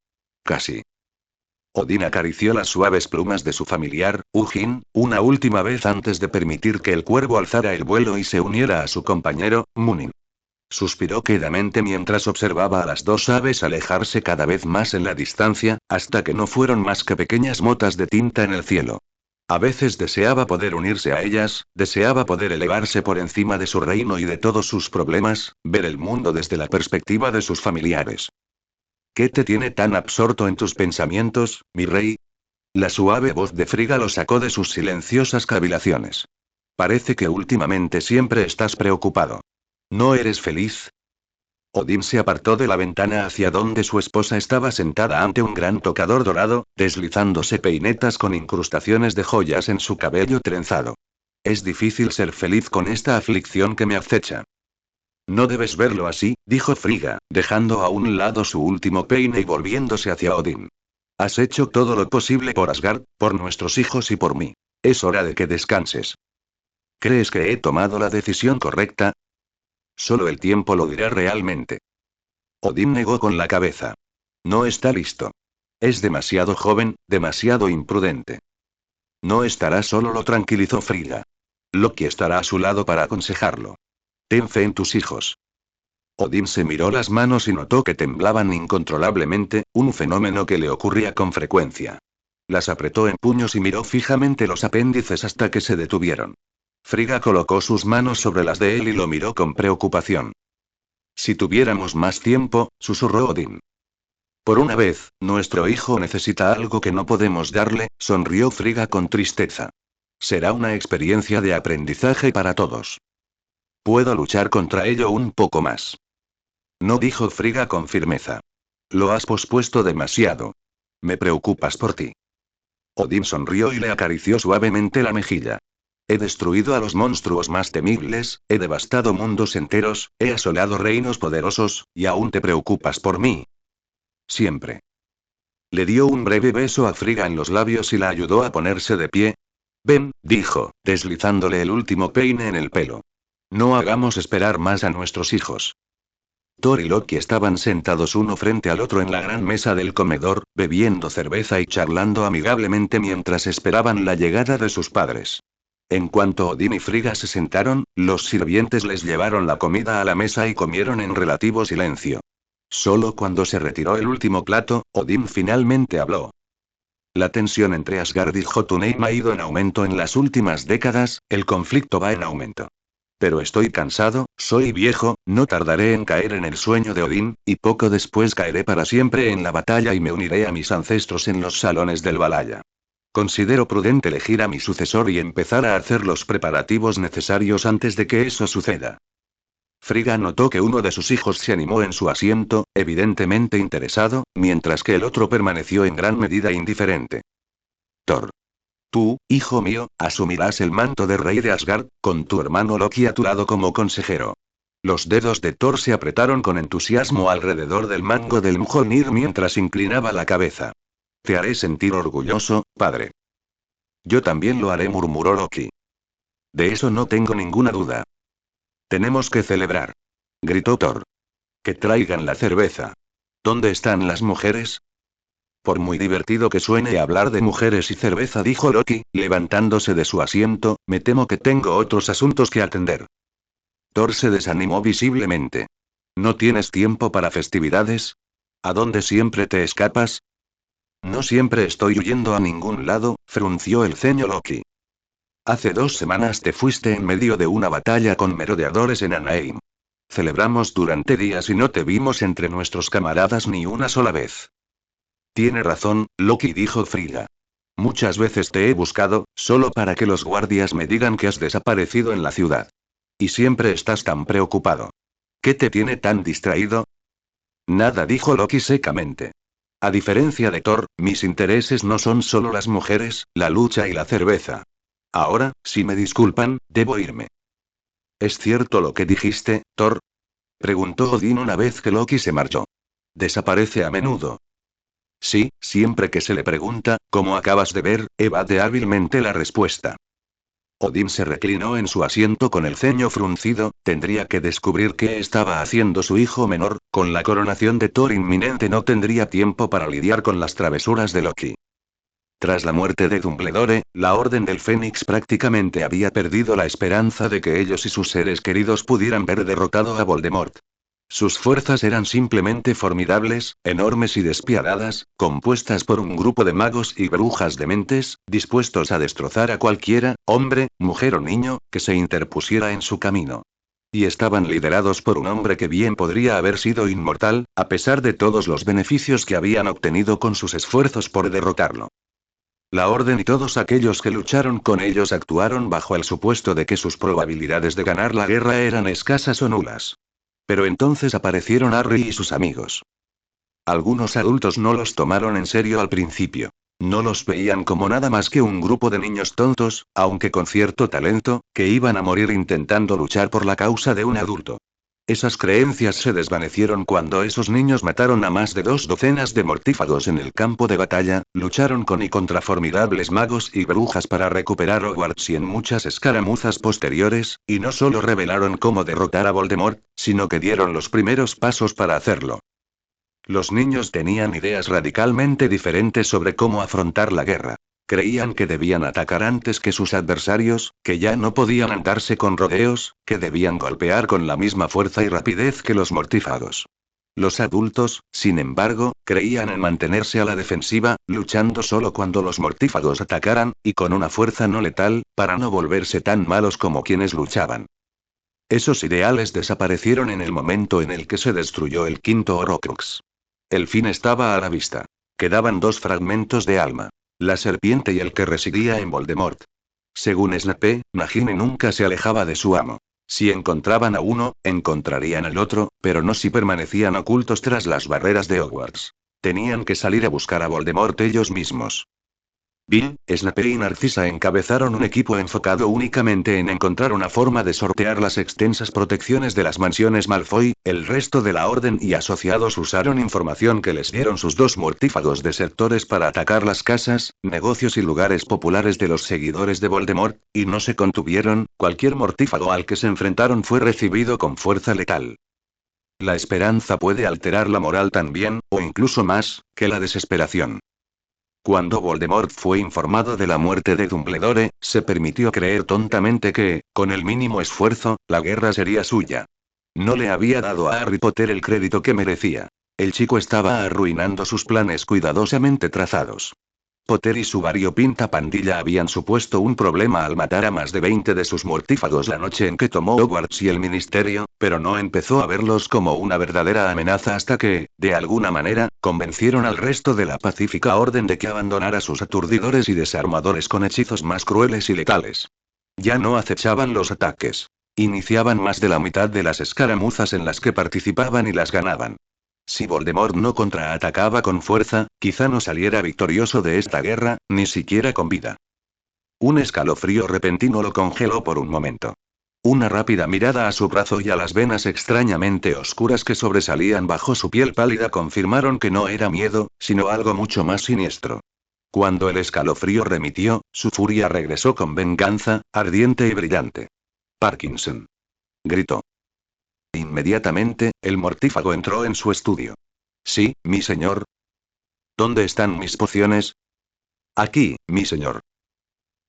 Casi. Odín acarició las suaves plumas de su familiar, Ugin, una última vez antes de permitir que el cuervo alzara el vuelo y se uniera a su compañero, Munin. Suspiró quedamente mientras observaba a las dos aves alejarse cada vez más en la distancia, hasta que no fueron más que pequeñas motas de tinta en el cielo. A veces deseaba poder unirse a ellas, deseaba poder elevarse por encima de su reino y de todos sus problemas, ver el mundo desde la perspectiva de sus familiares. ¿Qué te tiene tan absorto en tus pensamientos, mi rey? La suave voz de Frigga lo sacó de sus silenciosas cavilaciones. Parece que últimamente siempre estás preocupado. ¿No eres feliz? Odín se apartó de la ventana hacia donde su esposa estaba sentada ante un gran tocador dorado, deslizándose peinetas con incrustaciones de joyas en su cabello trenzado. Es difícil ser feliz con esta aflicción que me acecha. No debes verlo así, dijo Frigga, dejando a un lado su último peine y volviéndose hacia Odín. Has hecho todo lo posible por Asgard, por nuestros hijos y por mí. Es hora de que descanses. ¿Crees que he tomado la decisión correcta? Solo el tiempo lo dirá realmente. Odín negó con la cabeza. No está listo. Es demasiado joven, demasiado imprudente. No estará solo, lo tranquilizó Frigga. Loki estará a su lado para aconsejarlo. Ten fe en tus hijos. Odín se miró las manos y notó que temblaban incontrolablemente, un fenómeno que le ocurría con frecuencia. Las apretó en puños y miró fijamente los apéndices hasta que se detuvieron. Frigga colocó sus manos sobre las de él y lo miró con preocupación. Si tuviéramos más tiempo, susurró Odín. Por una vez, nuestro hijo necesita algo que no podemos darle, sonrió Frigga con tristeza. Será una experiencia de aprendizaje para todos. Puedo luchar contra ello un poco más. No, dijo Frigga con firmeza. Lo has pospuesto demasiado. Me preocupas por ti. Odín sonrió y le acarició suavemente la mejilla. He destruido a los monstruos más temibles, he devastado mundos enteros, he asolado reinos poderosos, y aún te preocupas por mí. Siempre. Le dio un breve beso a Frigga en los labios y la ayudó a ponerse de pie. Ven, dijo, deslizándole el último peine en el pelo. No hagamos esperar más a nuestros hijos. Thor y Loki estaban sentados uno frente al otro en la gran mesa del comedor, bebiendo cerveza y charlando amigablemente mientras esperaban la llegada de sus padres. En cuanto Odín y Frigga se sentaron, los sirvientes les llevaron la comida a la mesa y comieron en relativo silencio. Solo cuando se retiró el último plato, Odín finalmente habló. La tensión entre Asgard y Jotunheim ha ido en aumento en las últimas décadas, el conflicto va en aumento. Pero estoy cansado, soy viejo, no tardaré en caer en el sueño de Odín, y poco después caeré para siempre en la batalla y me uniré a mis ancestros en los salones del Valhalla. Considero prudente elegir a mi sucesor y empezar a hacer los preparativos necesarios antes de que eso suceda. Frigga notó que uno de sus hijos se animó en su asiento, evidentemente interesado, mientras que el otro permaneció en gran medida indiferente. Thor. Tú, hijo mío, asumirás el manto de rey de Asgard, con tu hermano Loki a tu lado como consejero. Los dedos de Thor se apretaron con entusiasmo alrededor del mango del Mjolnir mientras inclinaba la cabeza. Te haré sentir orgulloso, padre. Yo también lo haré, murmuró Loki. De eso no tengo ninguna duda. Tenemos que celebrar. Gritó Thor. Que traigan la cerveza. ¿Dónde están las mujeres? Por muy divertido que suene hablar de mujeres y cerveza, dijo Loki, levantándose de su asiento, me temo que tengo otros asuntos que atender. Thor se desanimó visiblemente. ¿No tienes tiempo para festividades? ¿A dónde siempre te escapas? No siempre estoy huyendo a ningún lado, frunció el ceño Loki. Hace 2 semanas te fuiste en medio de una batalla con merodeadores en Anaheim. Celebramos durante días y no te vimos entre nuestros camaradas ni una sola vez. Tiene razón, Loki, dijo Frigga. Muchas veces te he buscado, solo para que los guardias me digan que has desaparecido en la ciudad. Y siempre estás tan preocupado. ¿Qué te tiene tan distraído? Nada, dijo Loki secamente. A diferencia de Thor, mis intereses no son solo las mujeres, la lucha y la cerveza. Ahora, si me disculpan, debo irme. ¿Es cierto lo que dijiste, Thor? Preguntó Odín una vez que Loki se marchó. Desaparece a menudo. Sí, siempre que se le pregunta, como acabas de ver, evade hábilmente la respuesta. Odín se reclinó en su asiento con el ceño fruncido, tendría que descubrir qué estaba haciendo su hijo menor, con la coronación de Thor inminente no tendría tiempo para lidiar con las travesuras de Loki. Tras la muerte de Dumbledore, la Orden del Fénix prácticamente había perdido la esperanza de que ellos y sus seres queridos pudieran ver derrotado a Voldemort. Sus fuerzas eran simplemente formidables, enormes y despiadadas, compuestas por un grupo de magos y brujas dementes, dispuestos a destrozar a cualquiera, hombre, mujer o niño, que se interpusiera en su camino. Y estaban liderados por un hombre que bien podría haber sido inmortal, a pesar de todos los beneficios que habían obtenido con sus esfuerzos por derrotarlo. La Orden y todos aquellos que lucharon con ellos actuaron bajo el supuesto de que sus probabilidades de ganar la guerra eran escasas o nulas. Pero entonces aparecieron Harry y sus amigos. Algunos adultos no los tomaron en serio al principio. No los veían como nada más que un grupo de niños tontos, aunque con cierto talento, que iban a morir intentando luchar por la causa de un adulto. Esas creencias se desvanecieron cuando esos niños mataron a más de 2 docenas de mortífagos en el campo de batalla, lucharon con y contra formidables magos y brujas para recuperar Hogwarts y en muchas escaramuzas posteriores, y no solo revelaron cómo derrotar a Voldemort, sino que dieron los primeros pasos para hacerlo. Los niños tenían ideas radicalmente diferentes sobre cómo afrontar la guerra. Creían que debían atacar antes que sus adversarios, que ya no podían andarse con rodeos, que debían golpear con la misma fuerza y rapidez que los mortífagos. Los adultos, sin embargo, creían en mantenerse a la defensiva, luchando solo cuando los mortífagos atacaran, y con una fuerza no letal, para no volverse tan malos como quienes luchaban. Esos ideales desaparecieron en el momento en el que se destruyó el quinto Horcrux. El fin estaba a la vista. Quedaban 2 fragmentos de alma. La serpiente y el que residía en Voldemort. Según Snape, Nagini nunca se alejaba de su amo. Si encontraban a uno, encontrarían al otro, pero no si permanecían ocultos tras las barreras de Hogwarts. Tenían que salir a buscar a Voldemort ellos mismos. Bill, Snape y Narcisa encabezaron un equipo enfocado únicamente en encontrar una forma de sortear las extensas protecciones de las mansiones Malfoy. El resto de la Orden y asociados usaron información que les dieron sus 2 mortífagos desertores para atacar las casas, negocios y lugares populares de los seguidores de Voldemort, y no se contuvieron. Cualquier mortífago al que se enfrentaron fue recibido con fuerza letal. La esperanza puede alterar la moral también, o incluso más, que la desesperación. Cuando Voldemort fue informado de la muerte de Dumbledore, se permitió creer tontamente que, con el mínimo esfuerzo, la guerra sería suya. No le había dado a Harry Potter el crédito que merecía. El chico estaba arruinando sus planes cuidadosamente trazados. Potter y su variopinta pandilla habían supuesto un problema al matar a más de 20 de sus mortífagos la noche en que tomó Hogwarts y el ministerio, pero no empezó a verlos como una verdadera amenaza hasta que, de alguna manera, convencieron al resto de la pacífica orden de que abandonara sus aturdidores y desarmadores con hechizos más crueles y letales. Ya no acechaban los ataques. Iniciaban más de la mitad de las escaramuzas en las que participaban y las ganaban. Si Voldemort no contraatacaba con fuerza, quizá no saliera victorioso de esta guerra, ni siquiera con vida. Un escalofrío repentino lo congeló por un momento. Una rápida mirada a su brazo y a las venas extrañamente oscuras que sobresalían bajo su piel pálida confirmaron que no era miedo, sino algo mucho más siniestro. Cuando el escalofrío remitió, su furia regresó con venganza, ardiente y brillante. Parkinson. Gritó. Inmediatamente, el mortífago entró en su estudio. Sí, mi señor. ¿Dónde están mis pociones? Aquí, mi señor.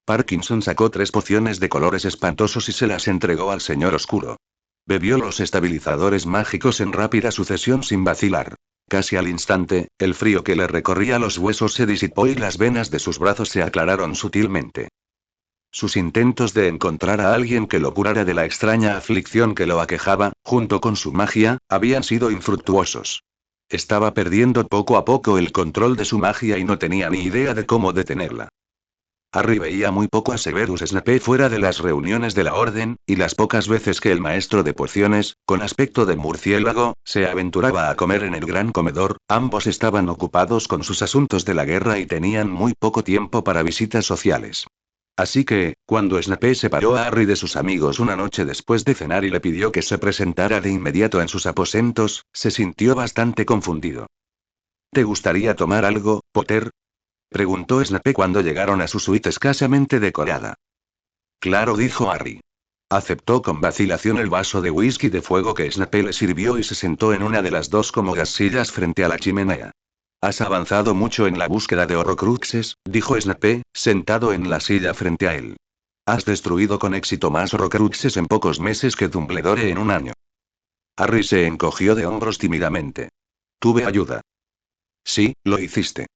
Parkinson sacó 3 pociones de colores espantosos y se las entregó al señor oscuro. Bebió los estabilizadores mágicos en rápida sucesión sin vacilar. Casi al instante, el frío que le recorría los huesos se disipó y las venas de sus brazos se aclararon sutilmente. Sus intentos de encontrar a alguien que lo curara de la extraña aflicción que lo aquejaba, junto con su magia, habían sido infructuosos. Estaba perdiendo poco a poco el control de su magia y no tenía ni idea de cómo detenerla. Harry veía muy poco a Severus Snape fuera de las reuniones de la Orden, y las pocas veces que el maestro de pociones, con aspecto de murciélago, se aventuraba a comer en el gran comedor, ambos estaban ocupados con sus asuntos de la guerra y tenían muy poco tiempo para visitas sociales. Así que, cuando Snape separó a Harry de sus amigos una noche después de cenar y le pidió que se presentara de inmediato en sus aposentos, se sintió bastante confundido. ¿Te gustaría tomar algo, Potter? Preguntó Snape cuando llegaron a su suite escasamente decorada. Claro, dijo Harry. Aceptó con vacilación el vaso de whisky de fuego que Snape le sirvió y se sentó en una de las 2 cómodas sillas frente a la chimenea. Has avanzado mucho en la búsqueda de Horcruxes, dijo Snape, sentado en la silla frente a él. Has destruido con éxito más Horcruxes en pocos meses que Dumbledore en un año. Harry se encogió de hombros tímidamente. Tuve ayuda. Sí, lo hiciste.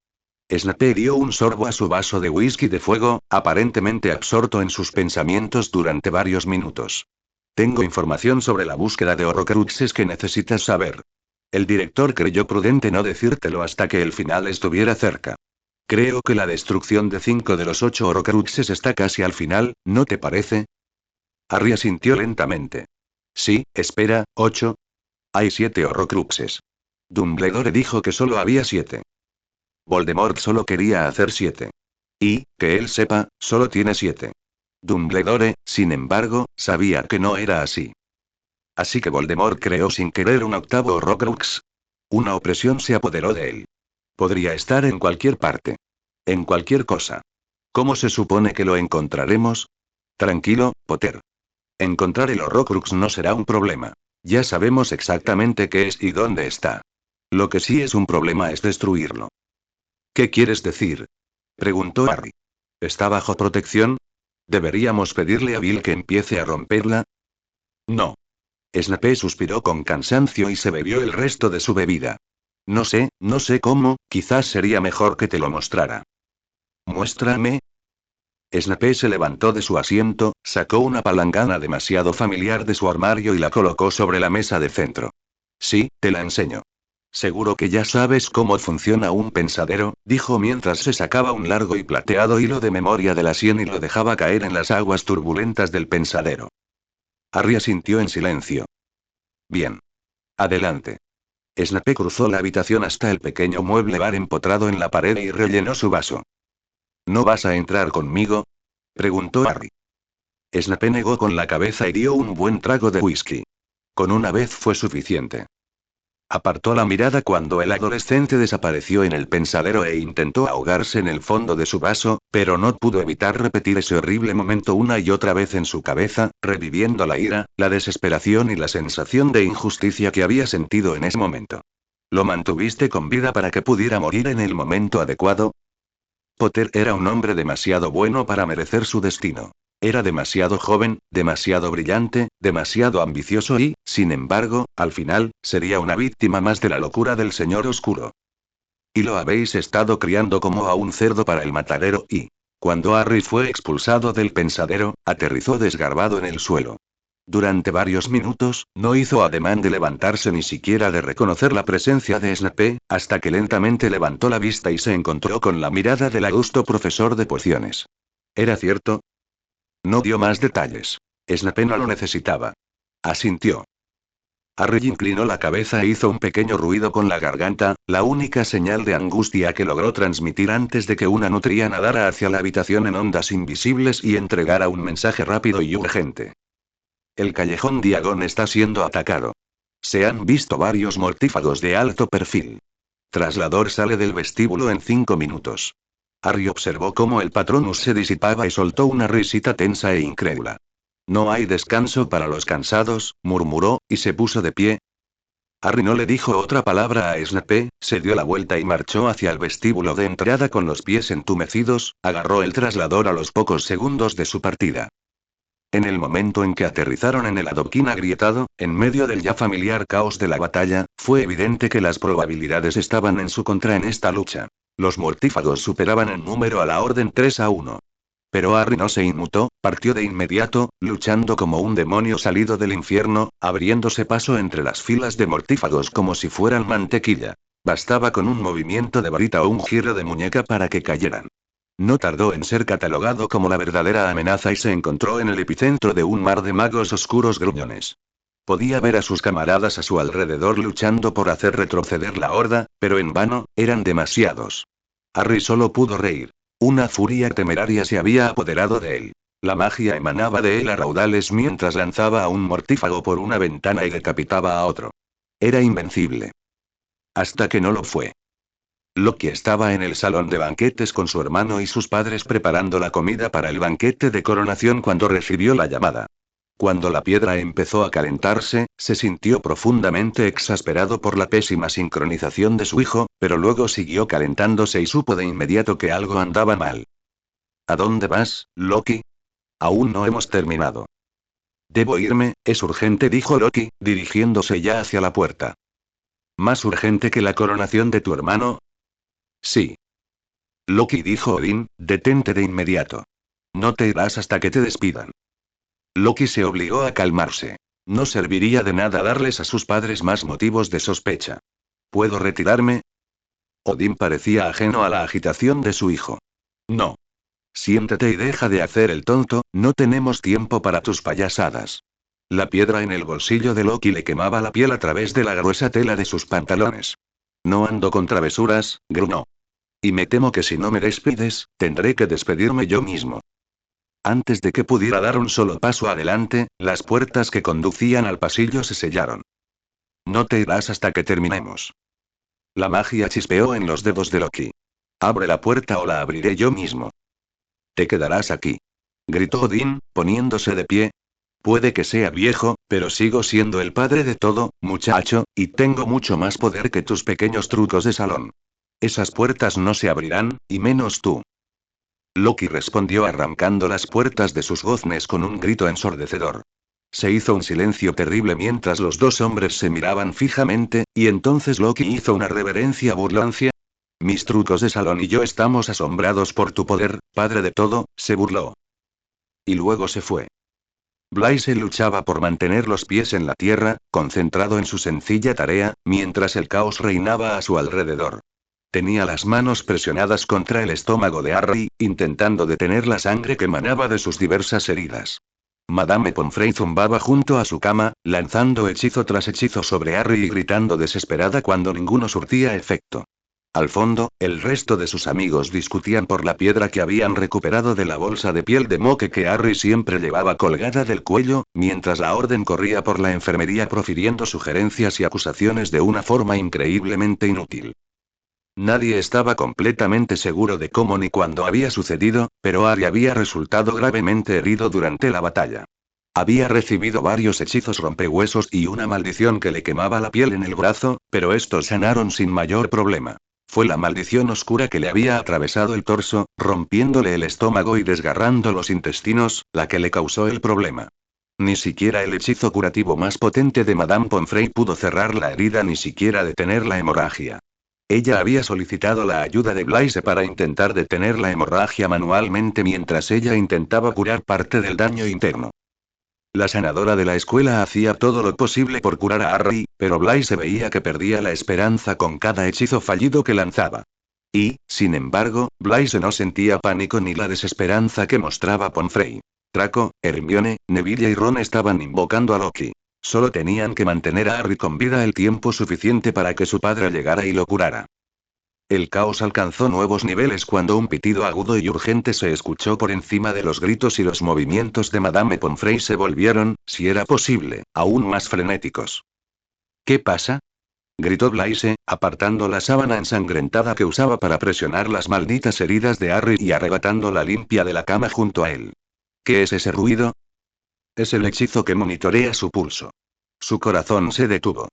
Snape dio un sorbo a su vaso de whisky de fuego, aparentemente absorto en sus pensamientos durante varios minutos. Tengo información sobre la búsqueda de Horrocruxes que necesitas saber. El director creyó prudente no decírtelo hasta que el final estuviera cerca. Creo que la destrucción de 5 de los 8 Horrocruxes está casi al final, ¿no te parece? Harry asintió lentamente. Sí, espera, 8. Hay 7 Horrocruxes. Dumbledore dijo que solo había 7. Voldemort solo quería hacer 7. Y, que él sepa, solo tiene 7. Dumbledore, sin embargo, sabía que no era así. Así que Voldemort creó sin querer un octavo Horrocrux. Una opresión se apoderó de él. Podría estar en cualquier parte. En cualquier cosa. ¿Cómo se supone que lo encontraremos? Tranquilo, Potter. Encontrar el Horrocrux no será un problema. Ya sabemos exactamente qué es y dónde está. Lo que sí es un problema es destruirlo. ¿Qué quieres decir? Preguntó Harry. ¿Está bajo protección? ¿Deberíamos pedirle a Bill que empiece a romperla? No. Snape suspiró con cansancio y se bebió el resto de su bebida. No sé cómo, quizás sería mejor que te lo mostrara. Muéstrame. Snape se levantó de su asiento, sacó una palangana demasiado familiar de su armario y la colocó sobre la mesa de centro. Sí, te la enseño. Seguro que ya sabes cómo funciona un pensadero, dijo mientras se sacaba un largo y plateado hilo de memoria de la sien y lo dejaba caer en las aguas turbulentas del pensadero. Harry asintió en silencio. Bien. Adelante. Snape cruzó la habitación hasta el pequeño mueble bar empotrado en la pared y rellenó su vaso. ¿No vas a entrar conmigo? Preguntó Harry. Snape negó con la cabeza y dio un buen trago de whisky. Con una vez fue suficiente. Apartó la mirada cuando el adolescente desapareció en el pensadero e intentó ahogarse en el fondo de su vaso, pero no pudo evitar repetir ese horrible momento una y otra vez en su cabeza, reviviendo la ira, la desesperación y la sensación de injusticia que había sentido en ese momento. ¿Lo mantuviste con vida para que pudiera morir en el momento adecuado? Potter era un hombre demasiado bueno para merecer su destino. Era demasiado joven, demasiado brillante, demasiado ambicioso y, sin embargo, al final, sería una víctima más de la locura del Señor Oscuro. Y lo habéis estado criando como a un cerdo para el matadero y... Cuando Harry fue expulsado del pensadero, aterrizó desgarbado en el suelo. Durante varios minutos, no hizo ademán de levantarse ni siquiera de reconocer la presencia de Snape, hasta que lentamente levantó la vista y se encontró con la mirada del adusto profesor de pociones. ¿Era cierto? No dio más detalles. Snape no lo necesitaba. Asintió. Harry inclinó la cabeza e hizo un pequeño ruido con la garganta, la única señal de angustia que logró transmitir antes de que una nutria nadara hacia la habitación en ondas invisibles y entregara un mensaje rápido y urgente. El callejón Diagon está siendo atacado. Se han visto varios mortífagos de alto perfil. Traslador sale del vestíbulo en 5 minutos. Harry observó cómo el Patronus se disipaba y soltó una risita tensa e incrédula. No hay descanso para los cansados, murmuró, y se puso de pie. Harry no le dijo otra palabra a Snape, se dio la vuelta y marchó hacia el vestíbulo de entrada con los pies entumecidos, agarró el traslador a los pocos segundos de su partida. En el momento en que aterrizaron en el adoquín agrietado, en medio del ya familiar caos de la batalla, fue evidente que las probabilidades estaban en su contra en esta lucha. Los mortífagos superaban en número a la orden 3-1. Pero Harry no se inmutó, partió de inmediato, luchando como un demonio salido del infierno, abriéndose paso entre las filas de mortífagos como si fueran mantequilla. Bastaba con un movimiento de varita o un giro de muñeca para que cayeran. No tardó en ser catalogado como la verdadera amenaza y se encontró en el epicentro de un mar de magos oscuros gruñones. Podía ver a sus camaradas a su alrededor luchando por hacer retroceder la horda, pero en vano, eran demasiados. Harry solo pudo reír. Una furia temeraria se había apoderado de él. La magia emanaba de él a raudales mientras lanzaba a un mortífago por una ventana y decapitaba a otro. Era invencible. Hasta que no lo fue. Loki estaba en el salón de banquetes con su hermano y sus padres preparando la comida para el banquete de coronación cuando recibió la llamada. Cuando la piedra empezó a calentarse, se sintió profundamente exasperado por la pésima sincronización de su hijo, pero luego siguió calentándose y supo de inmediato que algo andaba mal. ¿A dónde vas, Loki? Aún no hemos terminado. Debo irme, es urgente, dijo Loki, dirigiéndose ya hacia la puerta. ¿Más urgente que la coronación de tu hermano? Sí. Loki, dijo Odín, detente de inmediato. No te irás hasta que te despidan. Loki se obligó a calmarse. No serviría de nada darles a sus padres más motivos de sospecha. ¿Puedo retirarme? Odín parecía ajeno a la agitación de su hijo. No. Siéntate y deja de hacer el tonto, no tenemos tiempo para tus payasadas. La piedra en el bolsillo de Loki le quemaba la piel a través de la gruesa tela de sus pantalones. No ando con travesuras, gruñó. Y me temo que si no me despides, tendré que despedirme yo mismo. Antes de que pudiera dar un solo paso adelante, las puertas que conducían al pasillo se sellaron. No te irás hasta que terminemos. La magia chispeó en los dedos de Loki. Abre la puerta o la abriré yo mismo. Te quedarás aquí. Gritó Odín, poniéndose de pie. Puede que sea viejo, pero sigo siendo el padre de todo, muchacho, y tengo mucho más poder que tus pequeños trucos de salón. Esas puertas no se abrirán, y menos tú. Loki respondió arrancando las puertas de sus goznes con un grito ensordecedor. Se hizo un silencio terrible mientras los dos hombres se miraban fijamente, y entonces Loki hizo una reverencia burlancia. Mis trucos de salón y yo estamos asombrados por tu poder, padre de todo, se burló. Y luego se fue. Blaise luchaba por mantener los pies en la tierra, concentrado en su sencilla tarea, mientras el caos reinaba a su alrededor. Tenía las manos presionadas contra el estómago de Harry, intentando detener la sangre que manaba de sus diversas heridas. Madame Pomfrey zumbaba junto a su cama, lanzando hechizo tras hechizo sobre Harry y gritando desesperada cuando ninguno surtía efecto. Al fondo, el resto de sus amigos discutían por la piedra que habían recuperado de la bolsa de piel de moque que Harry siempre llevaba colgada del cuello, mientras la orden corría por la enfermería profiriendo sugerencias y acusaciones de una forma increíblemente inútil. Nadie estaba completamente seguro de cómo ni cuándo había sucedido, pero Harry había resultado gravemente herido durante la batalla. Había recibido varios hechizos rompehuesos y una maldición que le quemaba la piel en el brazo, pero estos sanaron sin mayor problema. Fue la maldición oscura que le había atravesado el torso, rompiéndole el estómago y desgarrando los intestinos, la que le causó el problema. Ni siquiera el hechizo curativo más potente de Madame Pomfrey pudo cerrar la herida ni siquiera detener la hemorragia. Ella había solicitado la ayuda de Blaise para intentar detener la hemorragia manualmente mientras ella intentaba curar parte del daño interno. La sanadora de la escuela hacía todo lo posible por curar a Harry, pero Blaise veía que perdía la esperanza con cada hechizo fallido que lanzaba. Y, sin embargo, Blaise no sentía pánico ni la desesperanza que mostraba Pomfrey. Draco, Hermione, Neville y Ron estaban invocando a Loki. Solo tenían que mantener a Harry con vida el tiempo suficiente para que su padre llegara y lo curara. El caos alcanzó nuevos niveles cuando un pitido agudo y urgente se escuchó por encima de los gritos y los movimientos de Madame Pomfrey se volvieron, si era posible, aún más frenéticos. ¿Qué pasa? Gritó Blaise, apartando la sábana ensangrentada que usaba para presionar las malditas heridas de Harry y arrebatando la limpia de la cama junto a él. ¿Qué es ese ruido? Es el hechizo que monitorea su pulso. Su corazón se detuvo.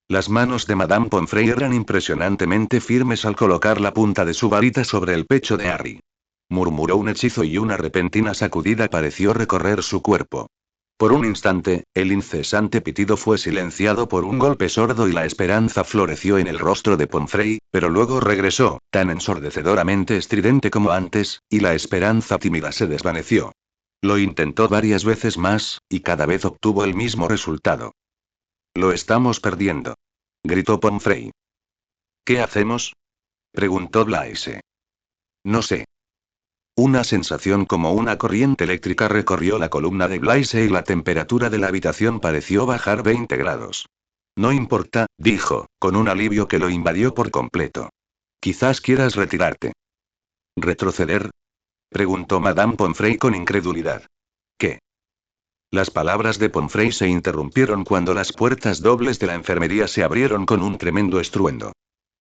Las manos de Madame Pomfrey eran impresionantemente firmes al colocar la punta de su varita sobre el pecho de Harry. Murmuró un hechizo y una repentina sacudida pareció recorrer su cuerpo. Por un instante, el incesante pitido fue silenciado por un golpe sordo y la esperanza floreció en el rostro de Pomfrey, pero luego regresó, tan ensordecedoramente estridente como antes, y la esperanza tímida se desvaneció. Lo intentó varias veces más, y cada vez obtuvo el mismo resultado. Lo estamos perdiendo. Gritó Pomfrey. ¿Qué hacemos? Preguntó Blaise. No sé. Una sensación como una corriente eléctrica recorrió la columna de Blaise y la temperatura de la habitación pareció bajar 20 grados. No importa, dijo, con un alivio que lo invadió por completo. Quizás quieras retirarte. ¿Retroceder? Preguntó Madame Pomfrey con incredulidad. ¿Qué? Las palabras de Pomfrey se interrumpieron cuando las puertas dobles de la enfermería se abrieron con un tremendo estruendo.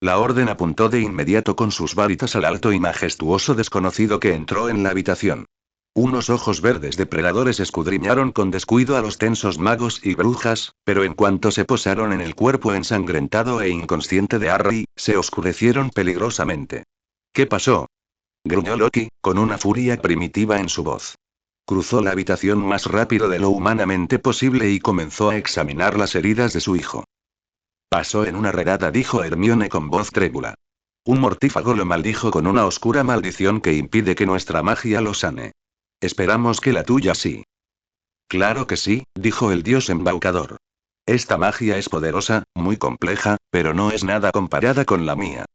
La orden apuntó de inmediato con sus varitas al alto y majestuoso desconocido que entró en la habitación. Unos ojos verdes depredadores escudriñaron con descuido a los tensos magos y brujas, pero en cuanto se posaron en el cuerpo ensangrentado e inconsciente de Harry, se oscurecieron peligrosamente. ¿Qué pasó? Gruñó Loki, con una furia primitiva en su voz. Cruzó la habitación más rápido de lo humanamente posible y comenzó a examinar las heridas de su hijo. Pasó en una redada, dijo Hermione con voz trébula. Un mortífago lo maldijo con una oscura maldición que impide que nuestra magia lo sane. Esperamos que la tuya sí. Claro que sí, dijo el dios embaucador. Esta magia es poderosa, muy compleja, pero no es nada comparada con la mía.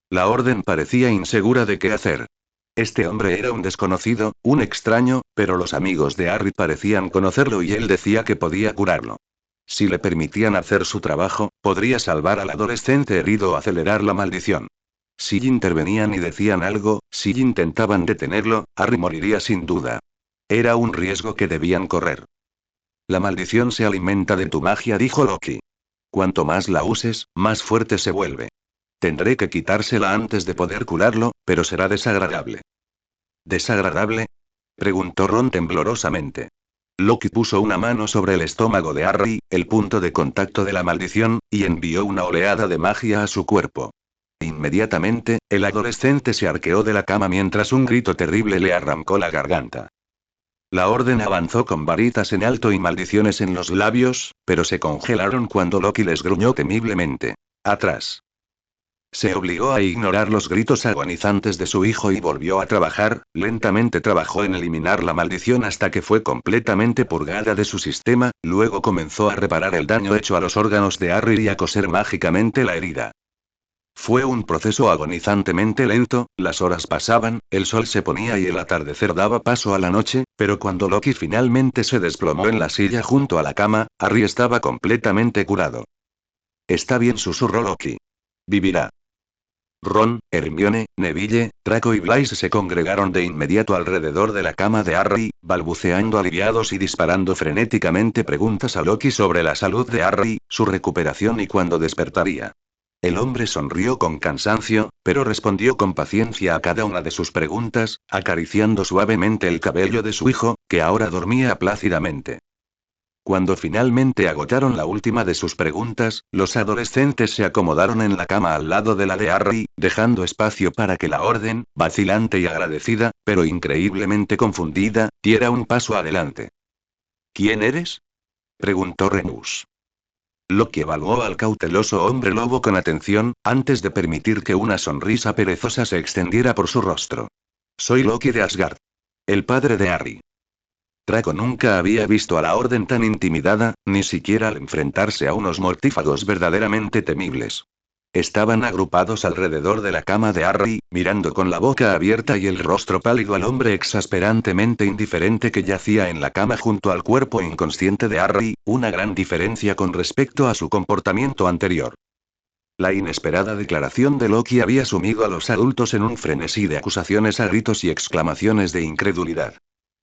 La orden parecía insegura de qué hacer. Este hombre era un desconocido, un extraño, pero los amigos de Harry parecían conocerlo y él decía que podía curarlo. Si le permitían hacer su trabajo, podría salvar al adolescente herido o acelerar la maldición. Si intervenían y decían algo, si intentaban detenerlo, Harry moriría sin duda. Era un riesgo que debían correr. La maldición se alimenta de tu magia, dijo Loki. Cuanto más la uses, más fuerte se vuelve. Tendré que quitársela antes de poder curarlo, pero será desagradable. ¿Desagradable? Preguntó Ron temblorosamente. Loki puso una mano sobre el estómago de Harry, el punto de contacto de la maldición, y envió una oleada de magia a su cuerpo. Inmediatamente, el adolescente se arqueó de la cama mientras un grito terrible le arrancó la garganta. La orden avanzó con varitas en alto y maldiciones en los labios, pero se congelaron cuando Loki les gruñó temiblemente. Atrás. Se obligó a ignorar los gritos agonizantes de su hijo y volvió a trabajar. Lentamente trabajó en eliminar la maldición hasta que fue completamente purgada de su sistema, luego comenzó a reparar el daño hecho a los órganos de Harry y a coser mágicamente la herida. Fue un proceso agonizantemente lento, las horas pasaban, el sol se ponía y el atardecer daba paso a la noche, pero cuando Loki finalmente se desplomó en la silla junto a la cama, Harry estaba completamente curado. Está bien, susurró Loki. Vivirá. Ron, Hermione, Neville, Draco y Blaise se congregaron de inmediato alrededor de la cama de Harry, balbuceando aliviados y disparando frenéticamente preguntas a Loki sobre la salud de Harry, su recuperación y cuándo despertaría. El hombre sonrió con cansancio, pero respondió con paciencia a cada una de sus preguntas, acariciando suavemente el cabello de su hijo, que ahora dormía plácidamente. Cuando finalmente agotaron la última de sus preguntas, los adolescentes se acomodaron en la cama al lado de la de Harry, dejando espacio para que la orden, vacilante y agradecida, pero increíblemente confundida, diera un paso adelante. ¿Quién eres? Preguntó Remus. Loki evaluó al cauteloso hombre lobo con atención, antes de permitir que una sonrisa perezosa se extendiera por su rostro. Soy Loki de Asgard. El padre de Harry. Draco nunca había visto a la orden tan intimidada, ni siquiera al enfrentarse a unos mortífagos verdaderamente temibles. Estaban agrupados alrededor de la cama de Harry, mirando con la boca abierta y el rostro pálido al hombre exasperantemente indiferente que yacía en la cama junto al cuerpo inconsciente de Harry, una gran diferencia con respecto a su comportamiento anterior. La inesperada declaración de Loki había sumido a los adultos en un frenesí de acusaciones a gritos y exclamaciones de incredulidad.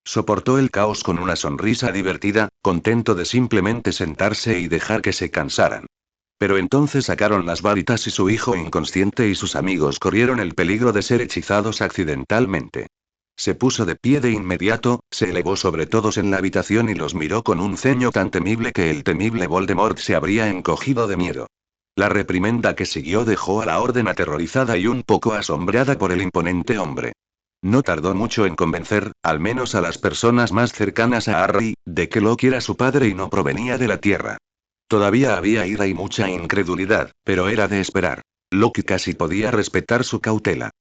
Soportó el caos con una sonrisa divertida, contento de simplemente sentarse y dejar que se cansaran. Pero entonces sacaron las varitas y su hijo inconsciente y sus amigos corrieron el peligro de ser hechizados accidentalmente. Se puso de pie de inmediato, se elevó sobre todos en la habitación y los miró con un ceño tan temible que el temible Voldemort se habría encogido de miedo. La reprimenda que siguió dejó a la orden aterrorizada y un poco asombrada por el imponente hombre. No tardó mucho en convencer, al menos a las personas más cercanas a Harry, de que Loki era su padre y no provenía de la Tierra. Todavía había ira y mucha incredulidad, pero era de esperar. Loki casi podía respetar su cautela.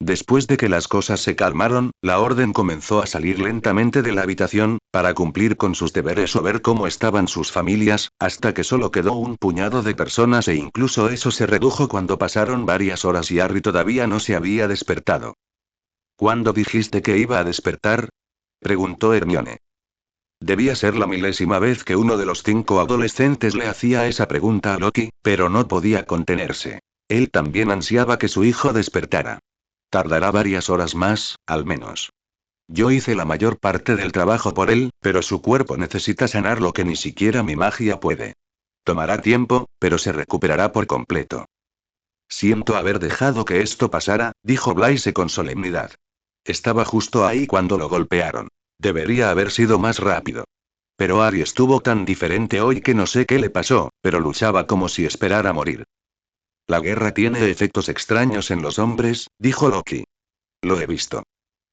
Después de que las cosas se calmaron, la orden comenzó a salir lentamente de la habitación, para cumplir con sus deberes o ver cómo estaban sus familias, hasta que solo quedó un puñado de personas e incluso eso se redujo cuando pasaron varias horas y Harry todavía no se había despertado. ¿Cuándo dijiste que iba a despertar? Preguntó Hermione. Debía ser la milésima vez que uno de los 5 adolescentes le hacía esa pregunta a Loki, pero no podía contenerse. Él también ansiaba que su hijo despertara. Tardará varias horas más, al menos. Yo hice la mayor parte del trabajo por él, pero su cuerpo necesita sanar lo que ni siquiera mi magia puede. Tomará tiempo, pero se recuperará por completo. Siento haber dejado que esto pasara, dijo Blaise con solemnidad. Estaba justo ahí cuando lo golpearon. Debería haber sido más rápido. Pero Harry estuvo tan diferente hoy que no sé qué le pasó, pero luchaba como si esperara morir. La guerra tiene efectos extraños en los hombres, dijo Loki. Lo he visto.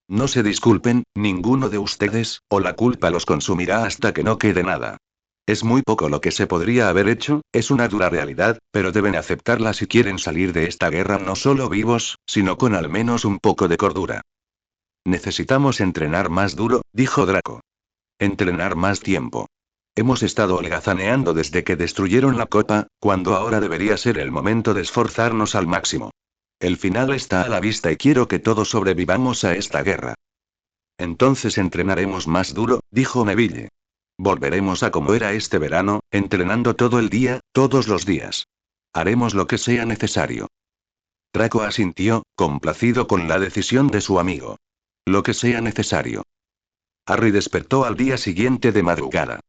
No se disculpen, ninguno de ustedes, o la culpa los consumirá hasta que no quede nada. Es muy poco lo que se podría haber hecho, es una dura realidad, pero deben aceptarla si quieren salir de esta guerra no solo vivos, sino con al menos un poco de cordura. Necesitamos entrenar más duro, dijo Draco. Entrenar más tiempo. Hemos estado holgazaneando desde que destruyeron la copa, cuando ahora debería ser el momento de esforzarnos al máximo. El final está a la vista y quiero que todos sobrevivamos a esta guerra. Entonces entrenaremos más duro, dijo Neville. Volveremos a como era este verano, entrenando todo el día, todos los días. Haremos lo que sea necesario. Draco asintió, complacido con la decisión de su amigo. Lo que sea necesario. Harry despertó al día siguiente de madrugada.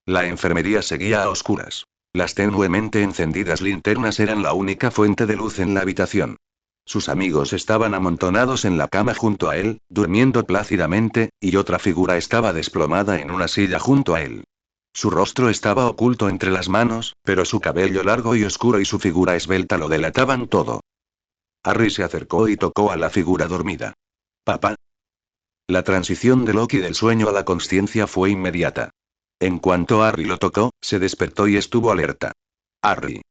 La enfermería seguía a oscuras. Las tenuemente encendidas linternas eran la única fuente de luz en la habitación. Sus amigos estaban amontonados en la cama junto a él, durmiendo plácidamente, y otra figura estaba desplomada en una silla junto a él. Su rostro estaba oculto entre las manos, pero su cabello largo y oscuro y su figura esbelta lo delataban todo. Harry se acercó y tocó a la figura dormida. «Papá». La transición de Loki del sueño a la consciencia fue inmediata. En cuanto Harry lo tocó, se despertó y estuvo alerta. «Harry».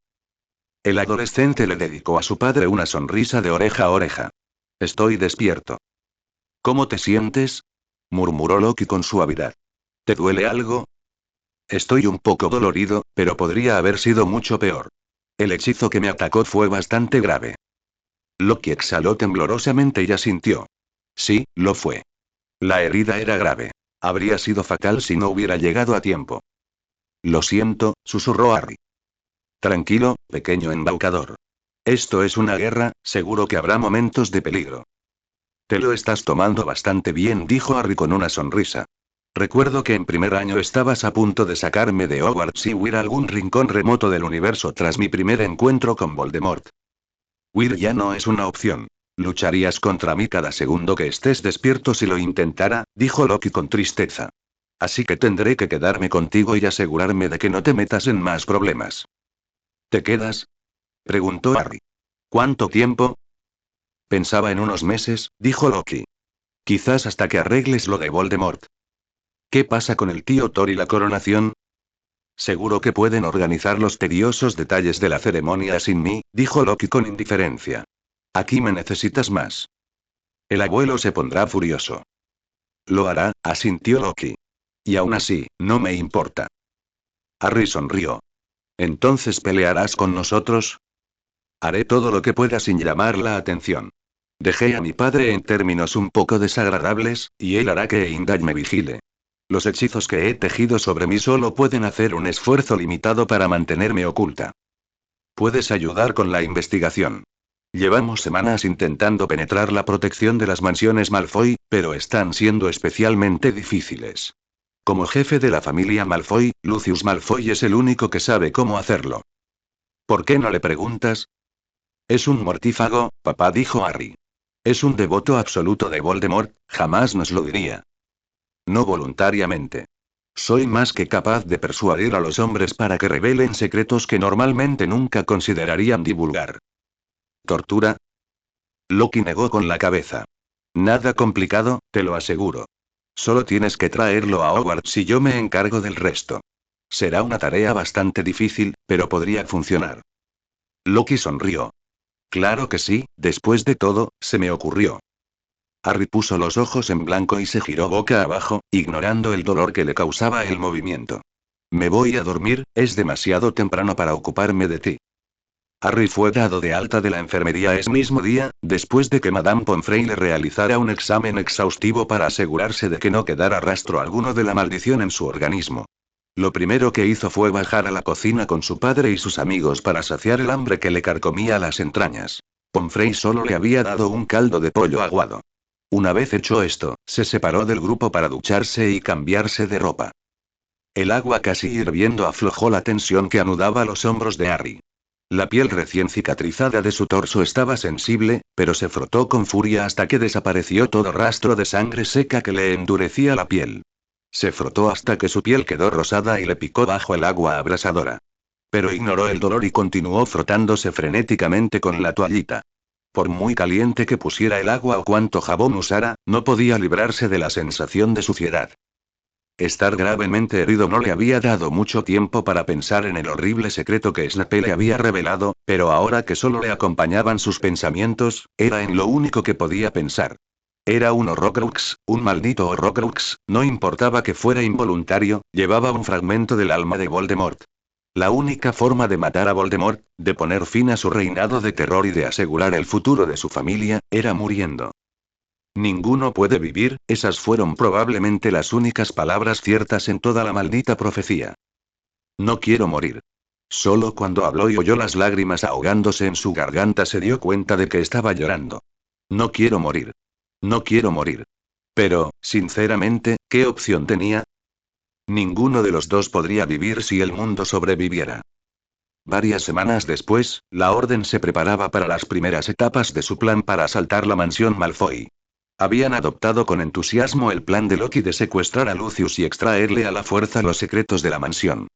El adolescente le dedicó a su padre una sonrisa de oreja a oreja. «Estoy despierto». «¿Cómo te sientes?», murmuró Loki con suavidad. «¿Te duele algo?». «Estoy un poco dolorido, pero podría haber sido mucho peor. El hechizo que me atacó fue bastante grave». Loki exhaló temblorosamente y asintió. Sí, lo fue. La herida era grave. Habría sido fatal si no hubiera llegado a tiempo. «Lo siento», susurró Harry. «Tranquilo, pequeño embaucador. Esto es una guerra, seguro que habrá momentos de peligro». «Te lo estás tomando bastante bien», dijo Harry con una sonrisa. «Recuerdo que en primer año estabas a punto de sacarme de Hogwarts y huir a algún rincón remoto del universo tras mi primer encuentro con Voldemort. Huir ya no es una opción. Lucharías contra mí cada segundo que estés despierto si lo intentara», dijo Loki con tristeza. «Así que tendré que quedarme contigo y asegurarme de que no te metas en más problemas». «¿Te quedas?», preguntó Harry. «¿Cuánto tiempo?». «Pensaba en unos meses», dijo Loki. «Quizás hasta que arregles lo de Voldemort». «¿Qué pasa con el tío Thor y la coronación?». «Seguro que pueden organizar los tediosos detalles de la ceremonia sin mí», dijo Loki con indiferencia. «Aquí me necesitas más». «El abuelo se pondrá furioso». «Lo hará», asintió Loki. «Y aún así, no me importa». Harry sonrió. «¿Entonces pelearás con nosotros?». «Haré todo lo que pueda sin llamar la atención. Dejé a mi padre en términos un poco desagradables, y él hará que Indal me vigile. Los hechizos que he tejido sobre mí solo pueden hacer un esfuerzo limitado para mantenerme oculta. Puedes ayudar con la investigación. Llevamos semanas intentando penetrar la protección de las mansiones Malfoy, pero están siendo especialmente difíciles. Como jefe de la familia Malfoy, Lucius Malfoy es el único que sabe cómo hacerlo». «¿Por qué no le preguntas?». «Es un mortífago, papá», dijo Harry. «Es un devoto absoluto de Voldemort, jamás nos lo diría». «No voluntariamente. Soy más que capaz de persuadir a los hombres para que revelen secretos que normalmente nunca considerarían divulgar». «¿Tortura?». Loki negó con la cabeza. «Nada complicado, te lo aseguro. Solo tienes que traerlo a Hogwarts y yo me encargo del resto. Será una tarea bastante difícil, pero podría funcionar». Loki sonrió. «Claro que sí, después de todo, se me ocurrió». Harry puso los ojos en blanco y se giró boca abajo, ignorando el dolor que le causaba el movimiento. «Me voy a dormir, es demasiado temprano para ocuparme de ti». Harry fue dado de alta de la enfermería ese mismo día, después de que Madame Pomfrey le realizara un examen exhaustivo para asegurarse de que no quedara rastro alguno de la maldición en su organismo. Lo primero que hizo fue bajar a la cocina con su padre y sus amigos para saciar el hambre que le carcomía las entrañas. Pomfrey solo le había dado un caldo de pollo aguado. Una vez hecho esto, se separó del grupo para ducharse y cambiarse de ropa. El agua casi hirviendo aflojó la tensión que anudaba los hombros de Harry. La piel recién cicatrizada de su torso estaba sensible, pero se frotó con furia hasta que desapareció todo rastro de sangre seca que le endurecía la piel. Se frotó hasta que su piel quedó rosada y le picó bajo el agua abrasadora. Pero ignoró el dolor y continuó frotándose frenéticamente con la toallita. Por muy caliente que pusiera el agua o cuanto jabón usara, no podía librarse de la sensación de suciedad. Estar gravemente herido no le había dado mucho tiempo para pensar en el horrible secreto que Snape le había revelado, pero ahora que solo le acompañaban sus pensamientos, era en lo único que podía pensar. Era un Horrocrux, un maldito Horrocrux, no importaba que fuera involuntario, llevaba un fragmento del alma de Voldemort. La única forma de matar a Voldemort, de poner fin a su reinado de terror y de asegurar el futuro de su familia, era muriendo. Ninguno puede vivir, esas fueron probablemente las únicas palabras ciertas en toda la maldita profecía. No quiero morir. Solo cuando habló y oyó las lágrimas ahogándose en su garganta se dio cuenta de que estaba llorando. No quiero morir. No quiero morir. Pero, sinceramente, ¿qué opción tenía? Ninguno de los dos podría vivir si el mundo sobreviviera. Varias semanas después, la Orden se preparaba para las primeras etapas de su plan para asaltar la mansión Malfoy. Habían adoptado con entusiasmo el plan de Loki de secuestrar a Lucius y extraerle a la fuerza los secretos de la mansión.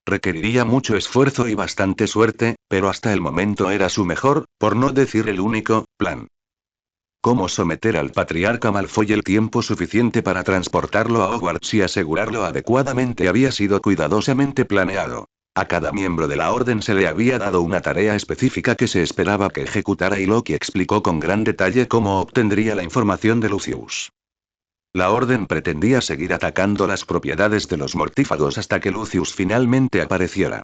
Requeriría mucho esfuerzo y bastante suerte, pero hasta el momento era su mejor, por no decir el único, plan. Cómo someter al patriarca Malfoy el tiempo suficiente para transportarlo a Hogwarts y asegurarlo adecuadamente había sido cuidadosamente planeado. A cada miembro de la orden se le había dado una tarea específica que se esperaba que ejecutara y Loki explicó con gran detalle cómo obtendría la información de Lucius. La orden pretendía seguir atacando las propiedades de los mortífagos hasta que Lucius finalmente apareciera.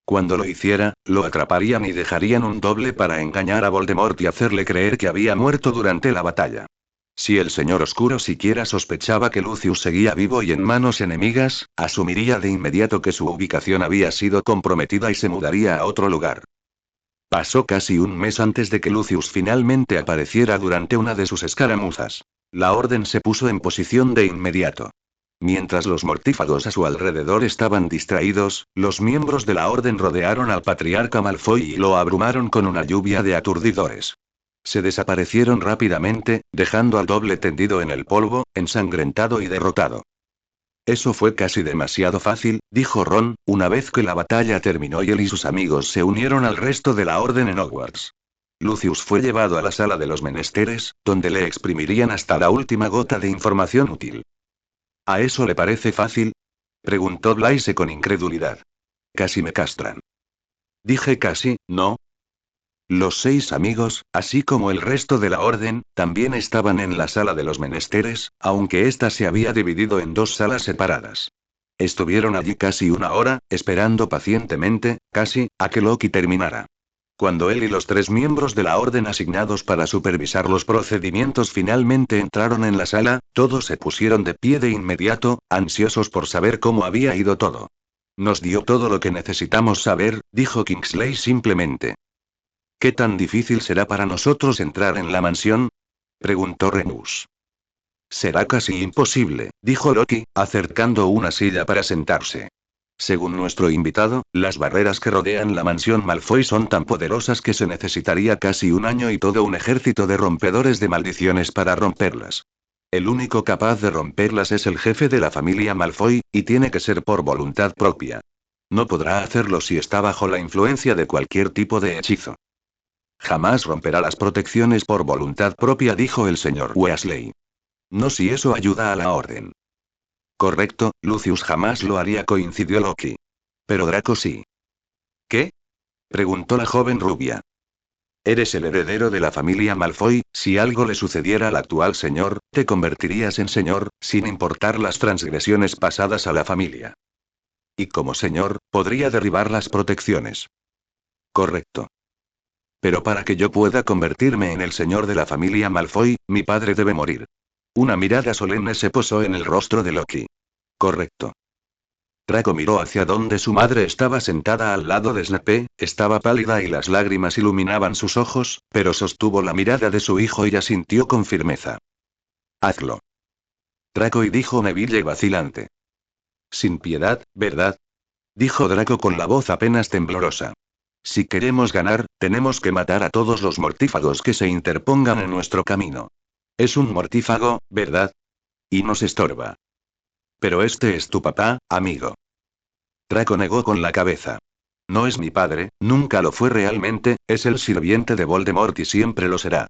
Cuando lo hiciera, lo atraparían y dejarían un doble para engañar a Voldemort y hacerle creer que había muerto durante la batalla. Si el Señor Oscuro siquiera sospechaba que Lucius seguía vivo y en manos enemigas, asumiría de inmediato que su ubicación había sido comprometida y se mudaría a otro lugar. Pasó casi un mes antes de que Lucius finalmente apareciera durante una de sus escaramuzas. La orden se puso en posición de inmediato. Mientras los mortífagos a su alrededor estaban distraídos, los miembros de la orden rodearon al patriarca Malfoy y lo abrumaron con una lluvia de aturdidores. Se desaparecieron rápidamente, dejando al doble tendido en el polvo, ensangrentado y derrotado. Eso fue casi demasiado fácil, dijo Ron, una vez que la batalla terminó y él y sus amigos se unieron al resto de la orden en Hogwarts. Lucius fue llevado a la sala de los menesteres, donde le exprimirían hasta la última gota de información útil. ¿A eso le parece fácil? Preguntó Blaise con incredulidad. Casi me castran. Dije casi, ¿no? Los 6 amigos, así como el resto de la orden, también estaban en la sala de los menesteres, aunque ésta se había dividido en 2 salas separadas. Estuvieron allí casi una hora, esperando pacientemente, casi, a que Loki terminara. Cuando él y los 3 miembros de la orden asignados para supervisar los procedimientos finalmente entraron en la sala, todos se pusieron de pie de inmediato, ansiosos por saber cómo había ido todo. Nos dio todo lo que necesitamos saber, dijo Kingsley simplemente. ¿Qué tan difícil será para nosotros entrar en la mansión? Preguntó Remus. Será casi imposible, dijo Loki, acercando una silla para sentarse. Según nuestro invitado, las barreras que rodean la mansión Malfoy son tan poderosas que se necesitaría casi un año y todo un ejército de rompedores de maldiciones para romperlas. El único capaz de romperlas es el jefe de la familia Malfoy, y tiene que ser por voluntad propia. No podrá hacerlo si está bajo la influencia de cualquier tipo de hechizo. Jamás romperá las protecciones por voluntad propia, dijo el señor Weasley. No si eso ayuda a la orden. Correcto, Lucius jamás lo haría, coincidió Loki. Pero Draco sí. ¿Qué? Preguntó la joven rubia. Eres el heredero de la familia Malfoy, si algo le sucediera al actual señor, te convertirías en señor, sin importar las transgresiones pasadas a la familia. Y como señor, podría derribar las protecciones. Correcto. Pero para que yo pueda convertirme en el señor de la familia Malfoy, mi padre debe morir. Una mirada solemne se posó en el rostro de Loki. Correcto. Draco miró hacia donde su madre estaba sentada al lado de Snape, estaba pálida y las lágrimas iluminaban sus ojos, pero sostuvo la mirada de su hijo y asintió con firmeza. Hazlo. Draco, y dijo Neville vacilante. Sin piedad, ¿verdad? Dijo Draco con la voz apenas temblorosa. Si queremos ganar, tenemos que matar a todos los mortífagos que se interpongan en nuestro camino. Es un mortífago, ¿verdad? Y nos estorba. Pero este es tu papá, amigo. Draco negó con la cabeza. No es mi padre, nunca lo fue realmente, es el sirviente de Voldemort y siempre lo será.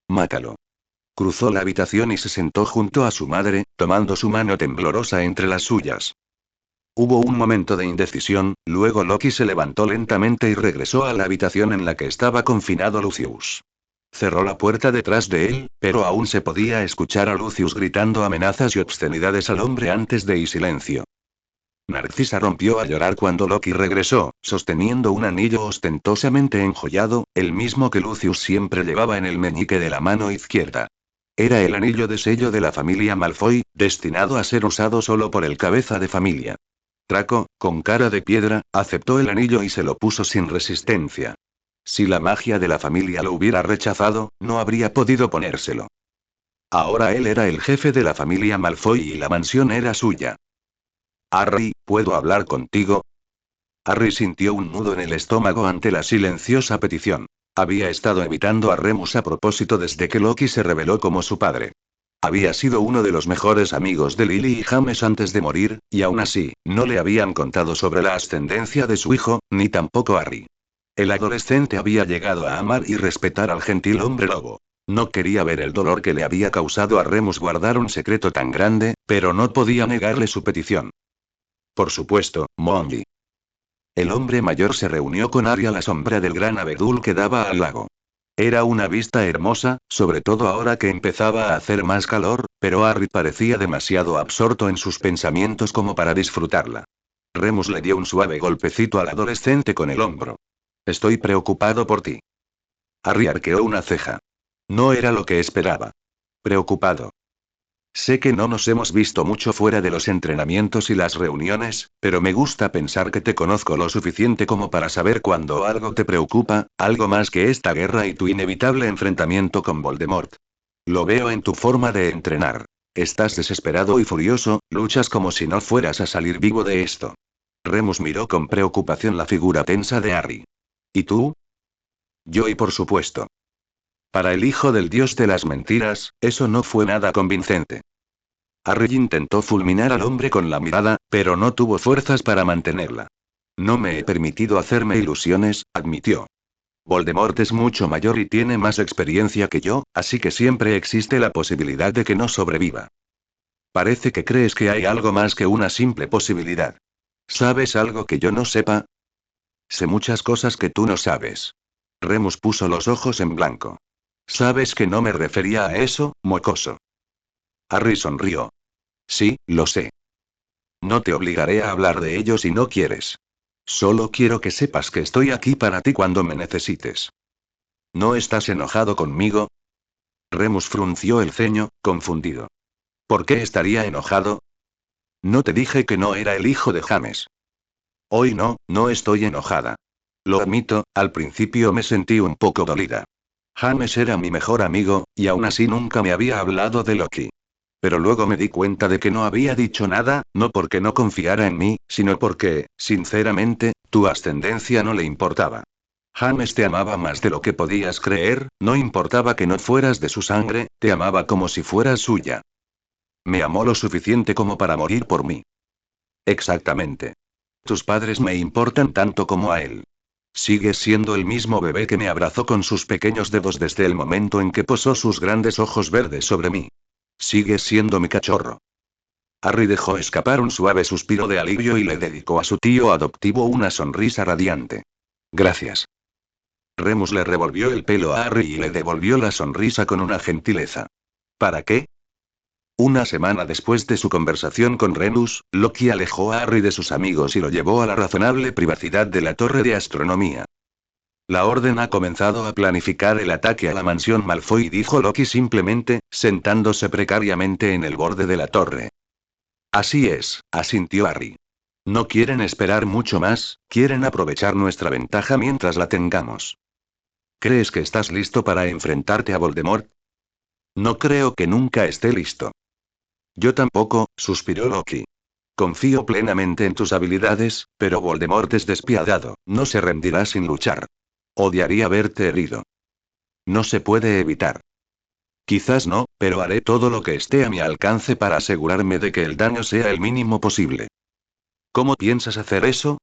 Mátalo. Cruzó la habitación y se sentó junto a su madre, tomando su mano temblorosa entre las suyas. Hubo un momento de indecisión, luego Loki se levantó lentamente y regresó a la habitación en la que estaba confinado Lucius. Cerró la puerta detrás de él, pero aún se podía escuchar a Lucius gritando amenazas y obscenidades al hombre antes de y silencio. Narcisa rompió a llorar cuando Loki regresó, sosteniendo un anillo ostentosamente enjollado, el mismo que Lucius siempre llevaba en el meñique de la mano izquierda. Era el anillo de sello de la familia Malfoy, destinado a ser usado solo por el cabeza de familia. Draco, con cara de piedra, aceptó el anillo y se lo puso sin resistencia. Si la magia de la familia lo hubiera rechazado, no habría podido ponérselo. Ahora él era el jefe de la familia Malfoy y la mansión era suya. Harry, ¿puedo hablar contigo? Harry sintió un nudo en el estómago ante la silenciosa petición. Había estado evitando a Remus a propósito desde que Loki se reveló como su padre. Había sido uno de los mejores amigos de Lily y James antes de morir, y aún así, no le habían contado sobre la ascendencia de su hijo, ni tampoco Harry. El adolescente había llegado a amar y respetar al gentil hombre lobo. No quería ver el dolor que le había causado a Remus guardar un secreto tan grande, pero no podía negarle su petición. Por supuesto, Molly. El hombre mayor se reunió con Harry a la sombra del gran abedul que daba al lago. Era una vista hermosa, sobre todo ahora que empezaba a hacer más calor, pero Harry parecía demasiado absorto en sus pensamientos como para disfrutarla. Remus le dio un suave golpecito al adolescente con el hombro. Estoy preocupado por ti. Harry arqueó una ceja. No era lo que esperaba. Preocupado. Sé que no nos hemos visto mucho fuera de los entrenamientos y las reuniones, pero me gusta pensar que te conozco lo suficiente como para saber cuando algo te preocupa, algo más que esta guerra y tu inevitable enfrentamiento con Voldemort. Lo veo en tu forma de entrenar. Estás desesperado y furioso, luchas como si no fueras a salir vivo de esto. Remus miró con preocupación la figura tensa de Harry. ¿Y tú? Yo y por supuesto. Para el hijo del dios de las mentiras, eso no fue nada convincente. Harry intentó fulminar al hombre con la mirada, pero no tuvo fuerzas para mantenerla. No me he permitido hacerme ilusiones, admitió. Voldemort es mucho mayor y tiene más experiencia que yo, así que siempre existe la posibilidad de que no sobreviva. Parece que crees que hay algo más que una simple posibilidad. ¿Sabes algo que yo no sepa? Sé muchas cosas que tú no sabes. Remus puso los ojos en blanco. ¿Sabes que no me refería a eso, mocoso? Harry sonrió. Sí, lo sé. No te obligaré a hablar de ello si no quieres. Solo quiero que sepas que estoy aquí para ti cuando me necesites. ¿No estás enojado conmigo? Remus frunció el ceño, confundido. ¿Por qué estaría enojado? No te dije que no era el hijo de James. Hoy no, no estoy enojada. Lo admito, al principio me sentí un poco dolida. James era mi mejor amigo, y aún así nunca me había hablado de Loki. Pero luego me di cuenta de que no había dicho nada, no porque no confiara en mí, sino porque, sinceramente, tu ascendencia no le importaba. James te amaba más de lo que podías creer, no importaba que no fueras de su sangre, te amaba como si fueras suya. Me amó lo suficiente como para morir por mí. Exactamente. Tus padres me importan tanto como a él. Sigues siendo el mismo bebé que me abrazó con sus pequeños dedos desde el momento en que posó sus grandes ojos verdes sobre mí. Sigues siendo mi cachorro. Harry dejó escapar un suave suspiro de alivio y le dedicó a su tío adoptivo una sonrisa radiante. Gracias. Remus le revolvió el pelo a Harry y le devolvió la sonrisa con una gentileza. ¿Para qué? Una semana después de su conversación con Remus, Loki alejó a Harry de sus amigos y lo llevó a la razonable privacidad de la torre de astronomía. La Orden ha comenzado a planificar el ataque a la mansión Malfoy, dijo Loki simplemente, sentándose precariamente en el borde de la torre. Así es, asintió Harry. No quieren esperar mucho más, quieren aprovechar nuestra ventaja mientras la tengamos. ¿Crees que estás listo para enfrentarte a Voldemort? No creo que nunca esté listo. Yo tampoco, suspiró Loki. Confío plenamente en tus habilidades, pero Voldemort es despiadado, no se rendirá sin luchar. Odiaría verte herido. No se puede evitar. Quizás no, pero haré todo lo que esté a mi alcance para asegurarme de que el daño sea el mínimo posible. ¿Cómo piensas hacer eso?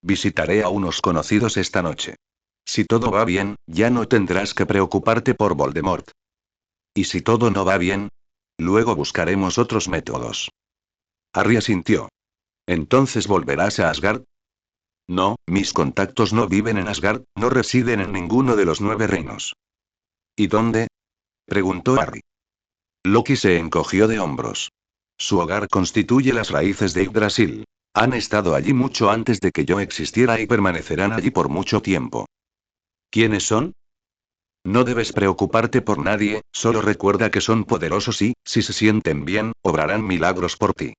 Visitaré a unos conocidos esta noche. Si todo va bien, ya no tendrás que preocuparte por Voldemort. ¿Y si todo no va bien? Luego buscaremos otros métodos. Harry asintió. ¿Entonces volverás a Asgard? No, mis contactos no viven en Asgard, no residen en ninguno de los 9 reinos. ¿Y dónde? Preguntó Harry. Loki se encogió de hombros. Su hogar constituye las raíces de Yggdrasil. Han estado allí mucho antes de que yo existiera y permanecerán allí por mucho tiempo. ¿Quiénes son? No debes preocuparte por nadie, solo recuerda que son poderosos y, si se sienten bien, obrarán milagros por ti.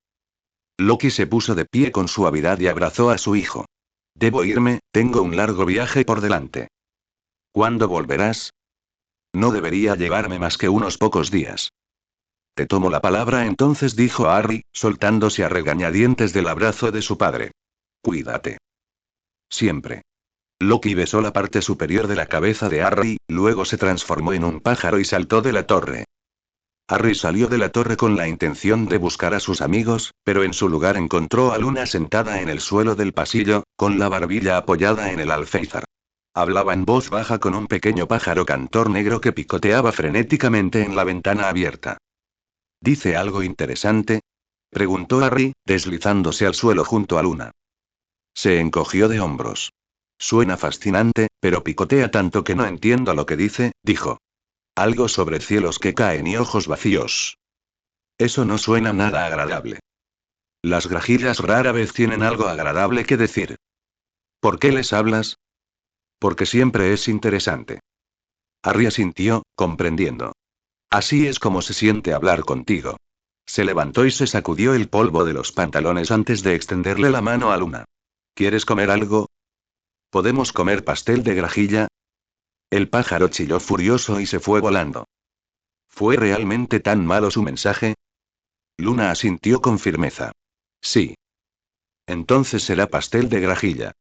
Loki se puso de pie con suavidad y abrazó a su hijo. Debo irme, tengo un largo viaje por delante. ¿Cuándo volverás? No debería llevarme más que unos pocos días. Te tomo la palabra entonces, dijo Harry, soltándose a regañadientes del abrazo de su padre. Cuídate. Siempre. Loki besó la parte superior de la cabeza de Harry, luego se transformó en un pájaro y saltó de la torre. Harry salió de la torre con la intención de buscar a sus amigos, pero en su lugar encontró a Luna sentada en el suelo del pasillo, con la barbilla apoyada en el alféizar. Hablaba en voz baja con un pequeño pájaro cantor negro que picoteaba frenéticamente en la ventana abierta. ¿Dice algo interesante? Preguntó Harry, deslizándose al suelo junto a Luna. Se encogió de hombros. Suena fascinante, pero picotea tanto que no entiendo lo que dice, dijo. Algo sobre cielos que caen y ojos vacíos. Eso no suena nada agradable. Las grajillas rara vez tienen algo agradable que decir. ¿Por qué les hablas? Porque siempre es interesante. Harry asintió, comprendiendo. Así es como se siente hablar contigo. Se levantó y se sacudió el polvo de los pantalones antes de extenderle la mano a Luna. ¿Quieres comer algo? ¿Podemos comer pastel de grajilla? El pájaro chilló furioso y se fue volando. ¿Fue realmente tan malo su mensaje? Luna asintió con firmeza. Sí. Entonces será pastel de grajilla.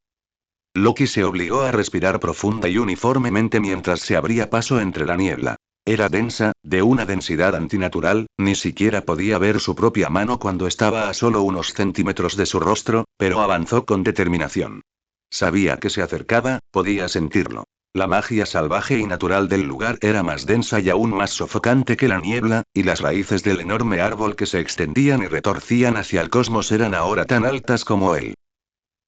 Loki se obligó a respirar profunda y uniformemente mientras se abría paso entre la niebla. Era densa, de una densidad antinatural, ni siquiera podía ver su propia mano cuando estaba a solo unos centímetros de su rostro, pero avanzó con determinación. Sabía que se acercaba, podía sentirlo. La magia salvaje y natural del lugar era más densa y aún más sofocante que la niebla, y las raíces del enorme árbol que se extendían y retorcían hacia el cosmos eran ahora tan altas como él.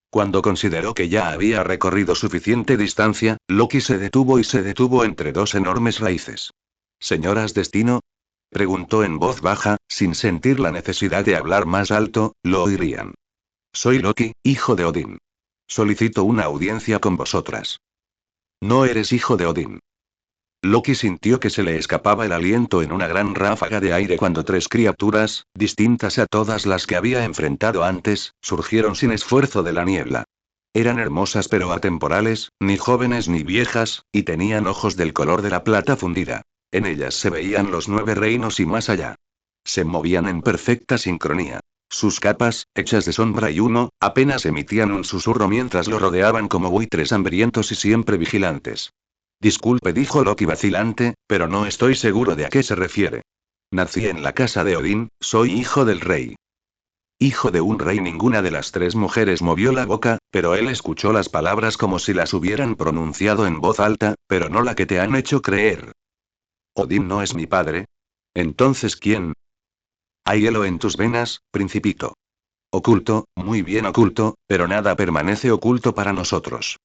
Cuando consideró que ya había recorrido suficiente distancia, Loki se detuvo entre dos enormes raíces. ¿Señoras Destino? Preguntó en voz baja, sin sentir la necesidad de hablar más alto, lo oirían. Soy Loki, hijo de Odín. Solicito una audiencia con vosotras. No eres hijo de Odín. Loki sintió que se le escapaba el aliento en una gran ráfaga de aire cuando tres criaturas, distintas a todas las que había enfrentado antes, surgieron sin esfuerzo de la niebla. Eran hermosas pero atemporales, ni jóvenes ni viejas, y tenían ojos del color de la plata fundida. En ellas se veían los 9 reinos y más allá. Se movían en perfecta sincronía. Sus capas, hechas de sombra y humo, apenas emitían un susurro mientras lo rodeaban como buitres hambrientos y siempre vigilantes. Disculpe, dijo Loki vacilante, pero no estoy seguro de a qué se refiere. Nací en la casa de Odín, soy hijo del rey. Hijo de un rey. Ninguna de las tres mujeres movió la boca, pero él escuchó las palabras como si las hubieran pronunciado en voz alta, pero no la que te han hecho creer. Odín no es mi padre. Entonces, ¿quién? Hay hielo en tus venas, principito. Oculto, muy bien oculto, pero nada permanece oculto para nosotros.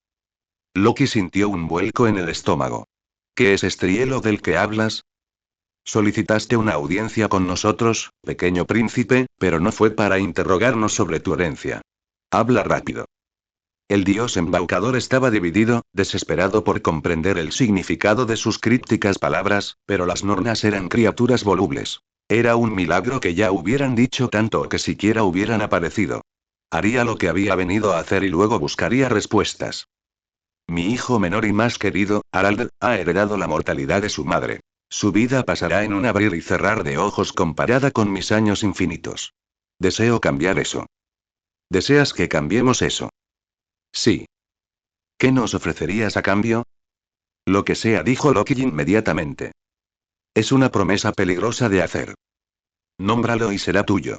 Loki sintió un vuelco en el estómago. ¿Qué es este hielo del que hablas? Solicitaste una audiencia con nosotros, pequeño príncipe, pero no fue para interrogarnos sobre tu herencia. Habla rápido. El dios embaucador estaba dividido, desesperado por comprender el significado de sus crípticas palabras, pero las nornas eran criaturas volubles. Era un milagro que ya hubieran dicho tanto o que siquiera hubieran aparecido. Haría lo que había venido a hacer y luego buscaría respuestas. Mi hijo menor y más querido, Harald, ha heredado la mortalidad de su madre. Su vida pasará en un abrir y cerrar de ojos comparada con mis años infinitos. Deseo cambiar eso. ¿Deseas que cambiemos eso? Sí. ¿Qué nos ofrecerías a cambio? Lo que sea, dijo Loki inmediatamente. Es una promesa peligrosa de hacer. Nómbralo y será tuyo.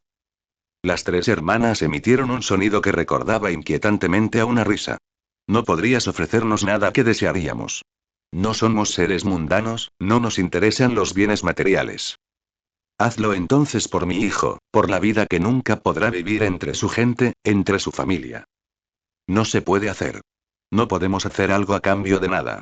Las tres hermanas emitieron un sonido que recordaba inquietantemente a una risa. No podrías ofrecernos nada que desearíamos. No somos seres mundanos, no nos interesan los bienes materiales. Hazlo entonces por mi hijo, por la vida que nunca podrá vivir entre su gente, entre su familia. No se puede hacer. No podemos hacer algo a cambio de nada.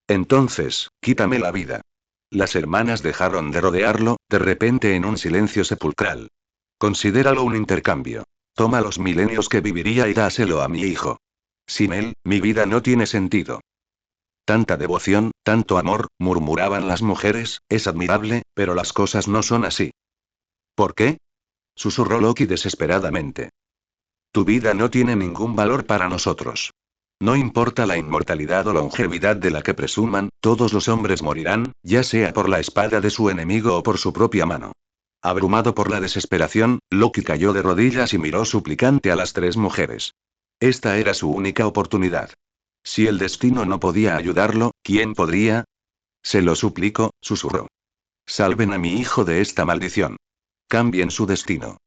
Entonces, quítame la vida. Las hermanas dejaron de rodearlo, de repente en un silencio sepulcral. Considéralo un intercambio. Toma los milenios que viviría y dáselo a mi hijo. Sin él, mi vida no tiene sentido. Tanta devoción, tanto amor, murmuraban las mujeres, es admirable, pero las cosas no son así. ¿Por qué? Susurró Loki desesperadamente. Tu vida no tiene ningún valor para nosotros. No importa la inmortalidad o longevidad de la que presuman, todos los hombres morirán, ya sea por la espada de su enemigo o por su propia mano. Abrumado por la desesperación, Loki cayó de rodillas y miró suplicante a las tres mujeres. Esta era su única oportunidad. Si el destino no podía ayudarlo, ¿quién podría? Se lo suplico, susurró. Salven a mi hijo de esta maldición. Cambien su destino.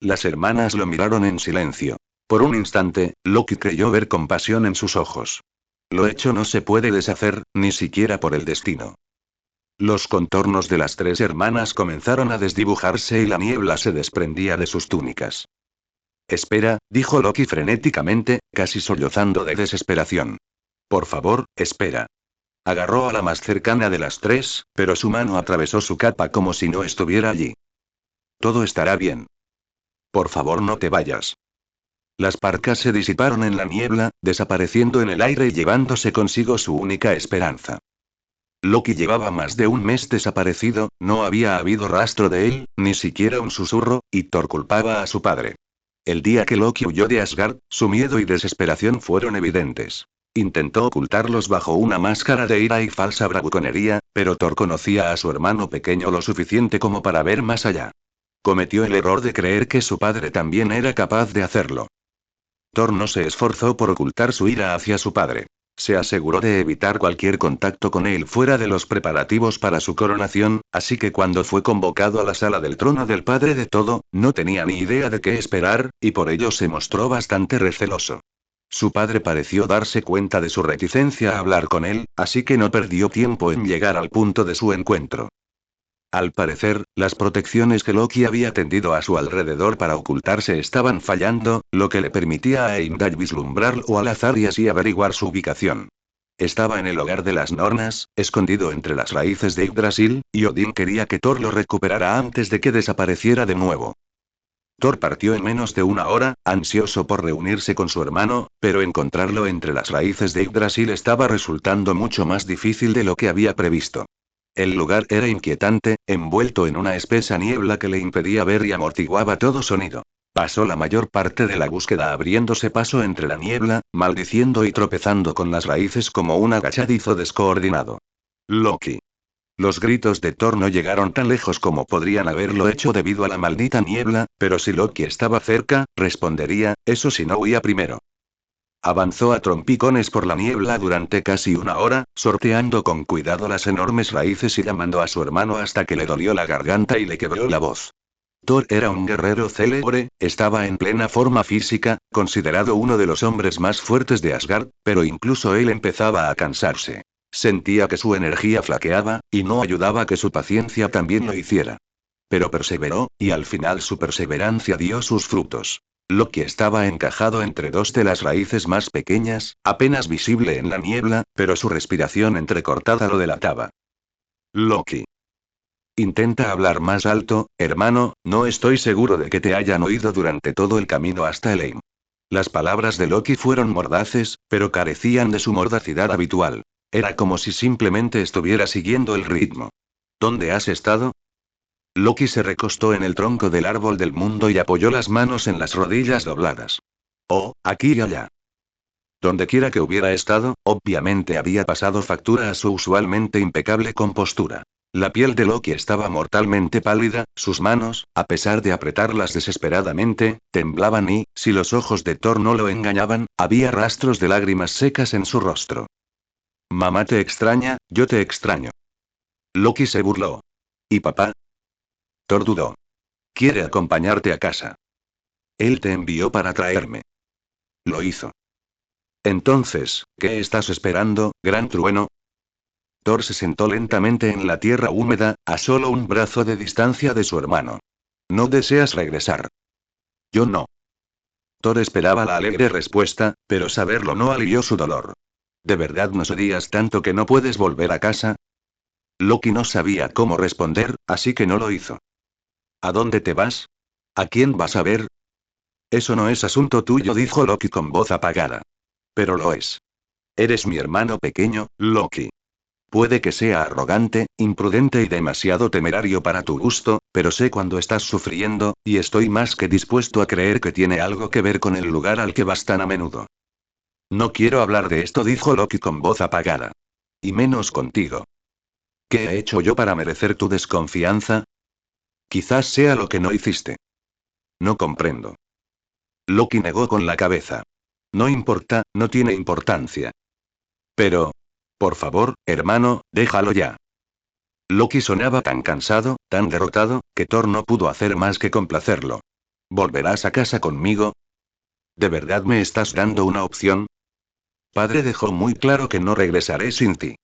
Las hermanas lo miraron en silencio. Por un instante, Loki creyó ver compasión en sus ojos. Lo hecho no se puede deshacer, ni siquiera por el destino. Los contornos de las tres hermanas comenzaron a desdibujarse y la niebla se desprendía de sus túnicas. Espera, dijo Loki frenéticamente, casi sollozando de desesperación. Por favor, espera. Agarró a la más cercana de las tres, pero su mano atravesó su capa como si no estuviera allí. Todo estará bien. Por favor, no te vayas. Las parcas se disiparon en la niebla, desapareciendo en el aire y llevándose consigo su única esperanza. Loki llevaba más de un mes desaparecido, no había habido rastro de él, ni siquiera un susurro, y Thor culpaba a su padre. El día que Loki huyó de Asgard, su miedo y desesperación fueron evidentes. Intentó ocultarlos bajo una máscara de ira y falsa bravuconería, pero Thor conocía a su hermano pequeño lo suficiente como para ver más allá. Cometió el error de creer que su padre también era capaz de hacerlo. Thor no se esforzó por ocultar su ira hacia su padre. Se aseguró de evitar cualquier contacto con él fuera de los preparativos para su coronación, así que cuando fue convocado a la sala del trono del padre de todo, no tenía ni idea de qué esperar, y por ello se mostró bastante receloso. Su padre pareció darse cuenta de su reticencia a hablar con él, así que no perdió tiempo en llegar al punto de su encuentro. Al parecer, las protecciones que Loki había tendido a su alrededor para ocultarse estaban fallando, lo que le permitía a Heimdall vislumbrarlo al azar y así averiguar su ubicación. Estaba en el hogar de las Nornas, escondido entre las raíces de Yggdrasil, y Odín quería que Thor lo recuperara antes de que desapareciera de nuevo. Thor partió en menos de una hora, ansioso por reunirse con su hermano, pero encontrarlo entre las raíces de Yggdrasil estaba resultando mucho más difícil de lo que había previsto. El lugar era inquietante, envuelto en una espesa niebla que le impedía ver y amortiguaba todo sonido. Pasó la mayor parte de la búsqueda abriéndose paso entre la niebla, maldiciendo y tropezando con las raíces como un agachadizo descoordinado. Loki. Los gritos de Thor no llegaron tan lejos como podrían haberlo hecho debido a la maldita niebla, pero si Loki estaba cerca, respondería, eso si no huía primero. Avanzó a trompicones por la niebla durante casi una hora, sorteando con cuidado las enormes raíces y llamando a su hermano hasta que le dolió la garganta y le quebró la voz. Thor era un guerrero célebre, estaba en plena forma física, considerado uno de los hombres más fuertes de Asgard, pero incluso él empezaba a cansarse. Sentía que su energía flaqueaba, y no ayudaba que su paciencia también lo hiciera. Pero perseveró, y al final su perseverancia dio sus frutos. Loki estaba encajado entre dos de las raíces más pequeñas, apenas visible en la niebla, pero su respiración entrecortada lo delataba. Loki. Intenta hablar más alto, hermano, no estoy seguro de que te hayan oído durante todo el camino hasta Helheim. Las palabras de Loki fueron mordaces, pero carecían de su mordacidad habitual. Era como si simplemente estuviera siguiendo el ritmo. ¿Dónde has estado? Loki se recostó en el tronco del árbol del mundo y apoyó las manos en las rodillas dobladas. Oh, aquí y allá. Dondequiera que hubiera estado, obviamente había pasado factura a su usualmente impecable compostura. La piel de Loki estaba mortalmente pálida, sus manos, a pesar de apretarlas desesperadamente, temblaban y, si los ojos de Thor no lo engañaban, había rastros de lágrimas secas en su rostro. Mamá te extraña, yo te extraño. Loki se burló. ¿Y papá? Thor dudó. Quiere acompañarte a casa. Él te envió para traerme. Lo hizo. Entonces, ¿qué estás esperando, gran trueno? Thor se sentó lentamente en la tierra húmeda, a solo un brazo de distancia de su hermano. ¿No deseas regresar? Yo no. Thor esperaba la alegre respuesta, pero saberlo no alivió su dolor. ¿De verdad nos odias tanto que no puedes volver a casa? Loki no sabía cómo responder, así que no lo hizo. ¿A dónde te vas? ¿A quién vas a ver? Eso no es asunto tuyo, dijo Loki con voz apagada. Pero lo es. Eres mi hermano pequeño, Loki. Puede que sea arrogante, imprudente y demasiado temerario para tu gusto, pero sé cuando estás sufriendo, y estoy más que dispuesto a creer que tiene algo que ver con el lugar al que vas tan a menudo. No quiero hablar de esto, dijo Loki con voz apagada. Y menos contigo. ¿Qué he hecho yo para merecer tu desconfianza? Quizás sea lo que no hiciste. No comprendo. Loki negó con la cabeza. No importa, no tiene importancia. Pero... Por favor, hermano, déjalo ya. Loki sonaba tan cansado, tan derrotado, que Thor no pudo hacer más que complacerlo. ¿Volverás a casa conmigo? ¿De verdad me estás dando una opción? Padre dejó muy claro que no regresaré sin ti.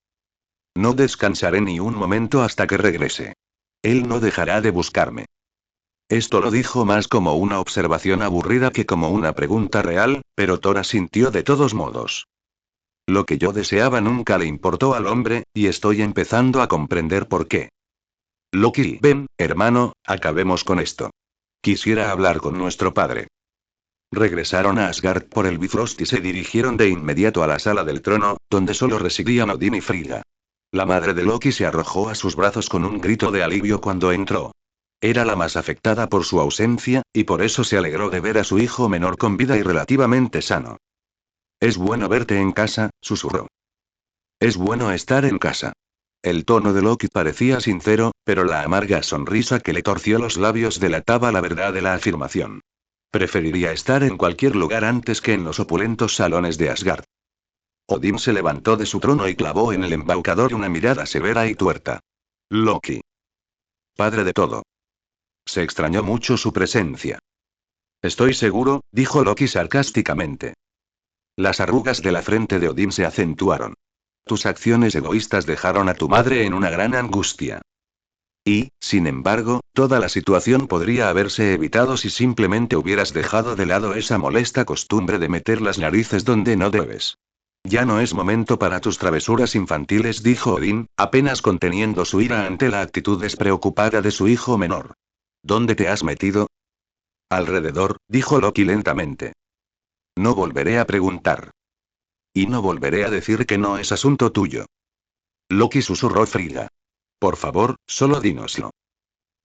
No descansaré ni un momento hasta que regrese. Él no dejará de buscarme. Esto lo dijo más como una observación aburrida que como una pregunta real, pero Thor asintió de todos modos. Lo que yo deseaba nunca le importó al hombre, y estoy empezando a comprender por qué. Loki, ven, hermano, acabemos con esto. Quisiera hablar con nuestro padre. Regresaron a Asgard por el Bifrost y se dirigieron de inmediato a la sala del trono, donde solo residían Odín y Frigga. La madre de Loki se arrojó a sus brazos con un grito de alivio cuando entró. Era la más afectada por su ausencia, y por eso se alegró de ver a su hijo menor con vida y relativamente sano. Es bueno verte en casa, susurró. Es bueno estar en casa. El tono de Loki parecía sincero, pero la amarga sonrisa que le torció los labios delataba la verdad de la afirmación. Preferiría estar en cualquier lugar antes que en los opulentos salones de Asgard. Odín se levantó de su trono y clavó en el embaucador una mirada severa y tuerta. Loki. Padre de todo. Se extrañó mucho su presencia. Estoy seguro, dijo Loki sarcásticamente. Las arrugas de la frente de Odín se acentuaron. Tus acciones egoístas dejaron a tu madre en una gran angustia. Y, sin embargo, toda la situación podría haberse evitado si simplemente hubieras dejado de lado esa molesta costumbre de meter las narices donde no debes. Ya no es momento para tus travesuras infantiles, dijo Odín, apenas conteniendo su ira ante la actitud despreocupada de su hijo menor. ¿Dónde te has metido? Alrededor, dijo Loki lentamente. No volveré a preguntar. Y no volveré a decir que no es asunto tuyo. Loki susurró Frigga. Por favor, solo dínoslo.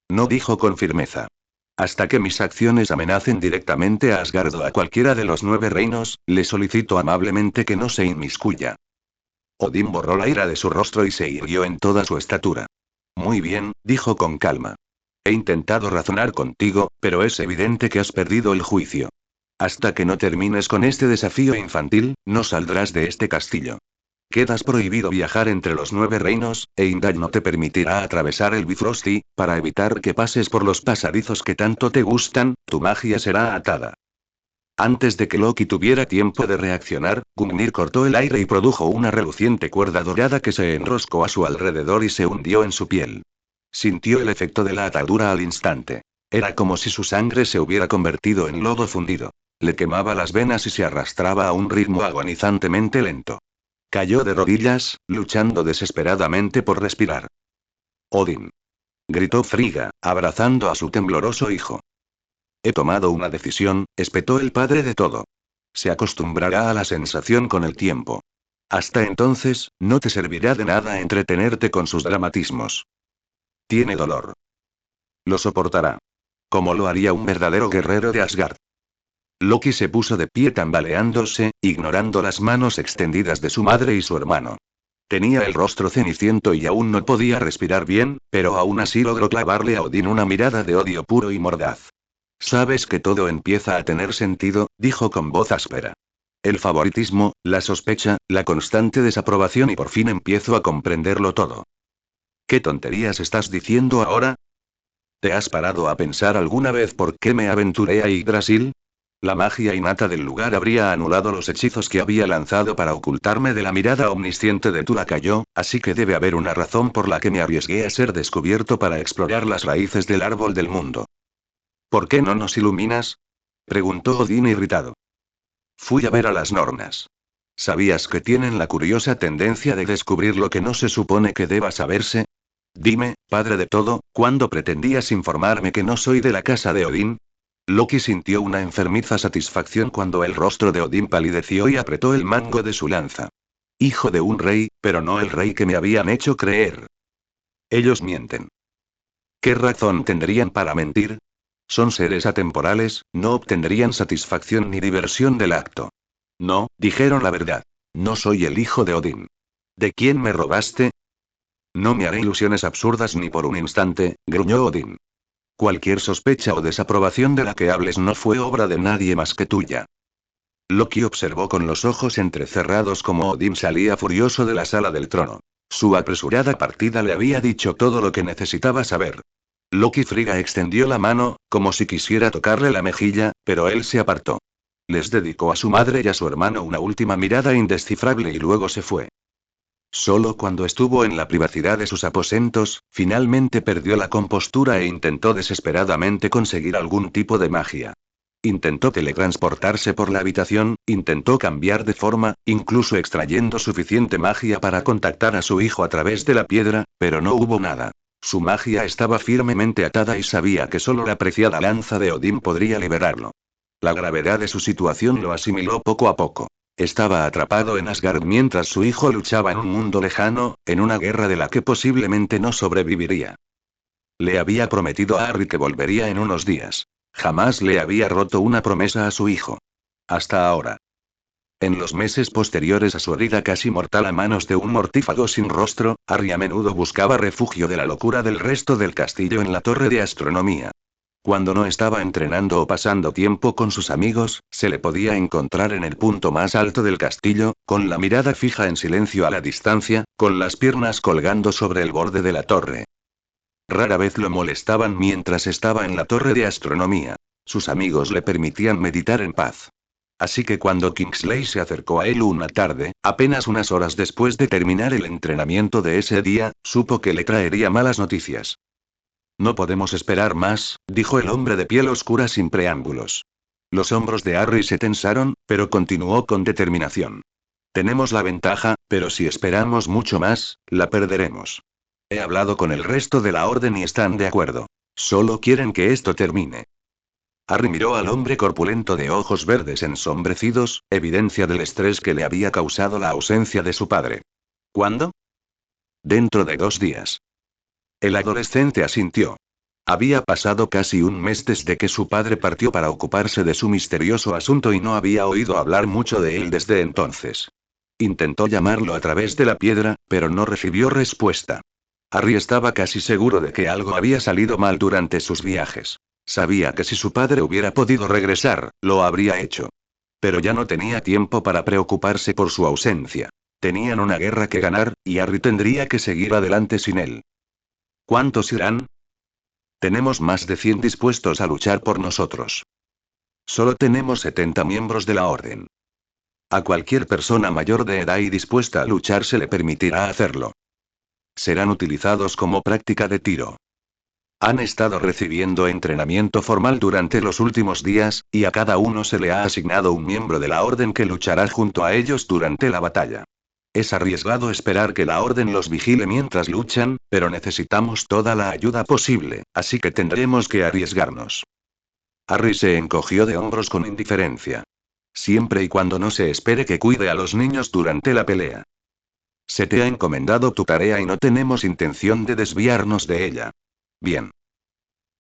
No dijo con firmeza. Hasta que mis acciones amenacen directamente a Asgard o a cualquiera de los 9 reinos, le solicito amablemente que no se inmiscuya. Odín borró la ira de su rostro y se irguió en toda su estatura. Muy bien, dijo con calma. He intentado razonar contigo, pero es evidente que has perdido el juicio. Hasta que no termines con este desafío infantil, no saldrás de este castillo. Quedas prohibido viajar entre los 9 reinos, e Indal no te permitirá atravesar el Bifrost y, para evitar que pases por los pasadizos que tanto te gustan, tu magia será atada. Antes de que Loki tuviera tiempo de reaccionar, Gungnir cortó el aire y produjo una reluciente cuerda dorada que se enroscó a su alrededor y se hundió en su piel. Sintió el efecto de la atadura al instante. Era como si su sangre se hubiera convertido en lodo fundido. Le quemaba las venas y se arrastraba a un ritmo agonizantemente lento. Cayó de rodillas, luchando desesperadamente por respirar. Odín. Gritó Frigga, abrazando a su tembloroso hijo. He tomado una decisión, espetó el padre de todo. Se acostumbrará a la sensación con el tiempo. Hasta entonces, no te servirá de nada entretenerte con sus dramatismos. Tiene dolor. Lo soportará. Como lo haría un verdadero guerrero de Asgard. Loki se puso de pie tambaleándose, ignorando las manos extendidas de su madre y su hermano. Tenía el rostro ceniciento y aún no podía respirar bien, pero aún así logró clavarle a Odín una mirada de odio puro y mordaz. Sabes que todo empieza a tener sentido, dijo con voz áspera. El favoritismo, la sospecha, la constante desaprobación y por fin empiezo a comprenderlo todo. ¿Qué tonterías estás diciendo ahora? ¿Te has parado a pensar alguna vez por qué me aventuré a Yggdrasil? La magia innata del lugar habría anulado los hechizos que había lanzado para ocultarme de la mirada omnisciente de tu lacayo, así que debe haber una razón por la que me arriesgué a ser descubierto para explorar las raíces del árbol del mundo. ¿Por qué no nos iluminas? Preguntó Odín irritado. Fui a ver a las Nornas. ¿Sabías que tienen la curiosa tendencia de descubrir lo que no se supone que deba saberse? Dime, padre de todo, ¿cuándo pretendías informarme que no soy de la casa de Odín? Loki sintió una enfermiza satisfacción cuando el rostro de Odín palideció y apretó el mango de su lanza. Hijo de un rey, pero no el rey que me habían hecho creer. Ellos mienten. ¿Qué razón tendrían para mentir? Son seres atemporales, no obtendrían satisfacción ni diversión del acto. No, dijeron la verdad. No soy el hijo de Odín. ¿De quién me robaste? No me haré ilusiones absurdas ni por un instante, gruñó Odín. Cualquier sospecha o desaprobación de la que hables no fue obra de nadie más que tuya. Loki observó con los ojos entrecerrados cómo Odín salía furioso de la sala del trono. Su apresurada partida le había dicho todo lo que necesitaba saber. Loki Frigga extendió la mano, como si quisiera tocarle la mejilla, pero él se apartó. Les dedicó a su madre y a su hermano una última mirada indescifrable y luego se fue. Solo cuando estuvo en la privacidad de sus aposentos, finalmente perdió la compostura e intentó desesperadamente conseguir algún tipo de magia. Intentó teletransportarse por la habitación, intentó cambiar de forma, incluso extrayendo suficiente magia para contactar a su hijo a través de la piedra, pero no hubo nada. Su magia estaba firmemente atada y sabía que solo la preciada lanza de Odín podría liberarlo. La gravedad de su situación lo asimiló poco a poco. Estaba atrapado en Asgard mientras su hijo luchaba en un mundo lejano, en una guerra de la que posiblemente no sobreviviría. Le había prometido a Harry que volvería en unos días. Jamás le había roto una promesa a su hijo. Hasta ahora. En los meses posteriores a su herida casi mortal a manos de un mortífago sin rostro, Harry a menudo buscaba refugio de la locura del resto del castillo en la torre de astronomía. Cuando no estaba entrenando o pasando tiempo con sus amigos, se le podía encontrar en el punto más alto del castillo, con la mirada fija en silencio a la distancia, con las piernas colgando sobre el borde de la torre. Rara vez lo molestaban mientras estaba en la torre de astronomía. Sus amigos le permitían meditar en paz. Así que cuando Kingsley se acercó a él una tarde, apenas unas horas después de terminar el entrenamiento de ese día, supo que le traería malas noticias. No podemos esperar más, dijo el hombre de piel oscura sin preámbulos. Los hombros de Harry se tensaron, pero continuó con determinación. Tenemos la ventaja, pero si esperamos mucho más, la perderemos. He hablado con el resto de la orden y están de acuerdo. Solo quieren que esto termine. Harry miró al hombre corpulento de ojos verdes ensombrecidos, evidencia del estrés que le había causado la ausencia de su padre. ¿Cuándo? Dentro de 2 días. El adolescente asintió. Había pasado casi un mes desde que su padre partió para ocuparse de su misterioso asunto y no había oído hablar mucho de él desde entonces. Intentó llamarlo a través de la piedra, pero no recibió respuesta. Harry estaba casi seguro de que algo había salido mal durante sus viajes. Sabía que si su padre hubiera podido regresar, lo habría hecho. Pero ya no tenía tiempo para preocuparse por su ausencia. Tenían una guerra que ganar, y Harry tendría que seguir adelante sin él. ¿Cuántos irán? Tenemos más de 100 dispuestos a luchar por nosotros. Solo tenemos 70 miembros de la orden. A cualquier persona mayor de edad y dispuesta a luchar se le permitirá hacerlo. Serán utilizados como práctica de tiro. Han estado recibiendo entrenamiento formal durante los últimos días, y a cada uno se le ha asignado un miembro de la orden que luchará junto a ellos durante la batalla. Es arriesgado esperar que la orden los vigile mientras luchan, pero necesitamos toda la ayuda posible, así que tendremos que arriesgarnos. Harry se encogió de hombros con indiferencia. Siempre y cuando no se espere que cuide a los niños durante la pelea. Se te ha encomendado tu tarea y no tenemos intención de desviarnos de ella. Bien.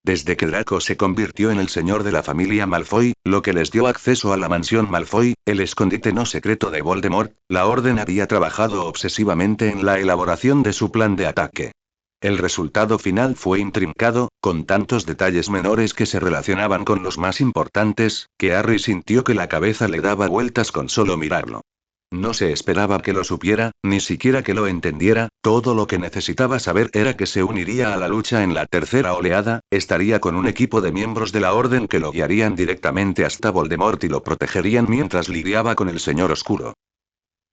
Desde que Draco se convirtió en el señor de la familia Malfoy, lo que les dio acceso a la mansión Malfoy, el escondite no secreto de Voldemort, la orden había trabajado obsesivamente en la elaboración de su plan de ataque. El resultado final fue intrincado, con tantos detalles menores que se relacionaban con los más importantes, que Harry sintió que la cabeza le daba vueltas con solo mirarlo. No se esperaba que lo supiera, ni siquiera que lo entendiera, todo lo que necesitaba saber era que se uniría a la lucha en la tercera oleada, estaría con un equipo de miembros de la orden que lo guiarían directamente hasta Voldemort y lo protegerían mientras lidiaba con el Señor Oscuro.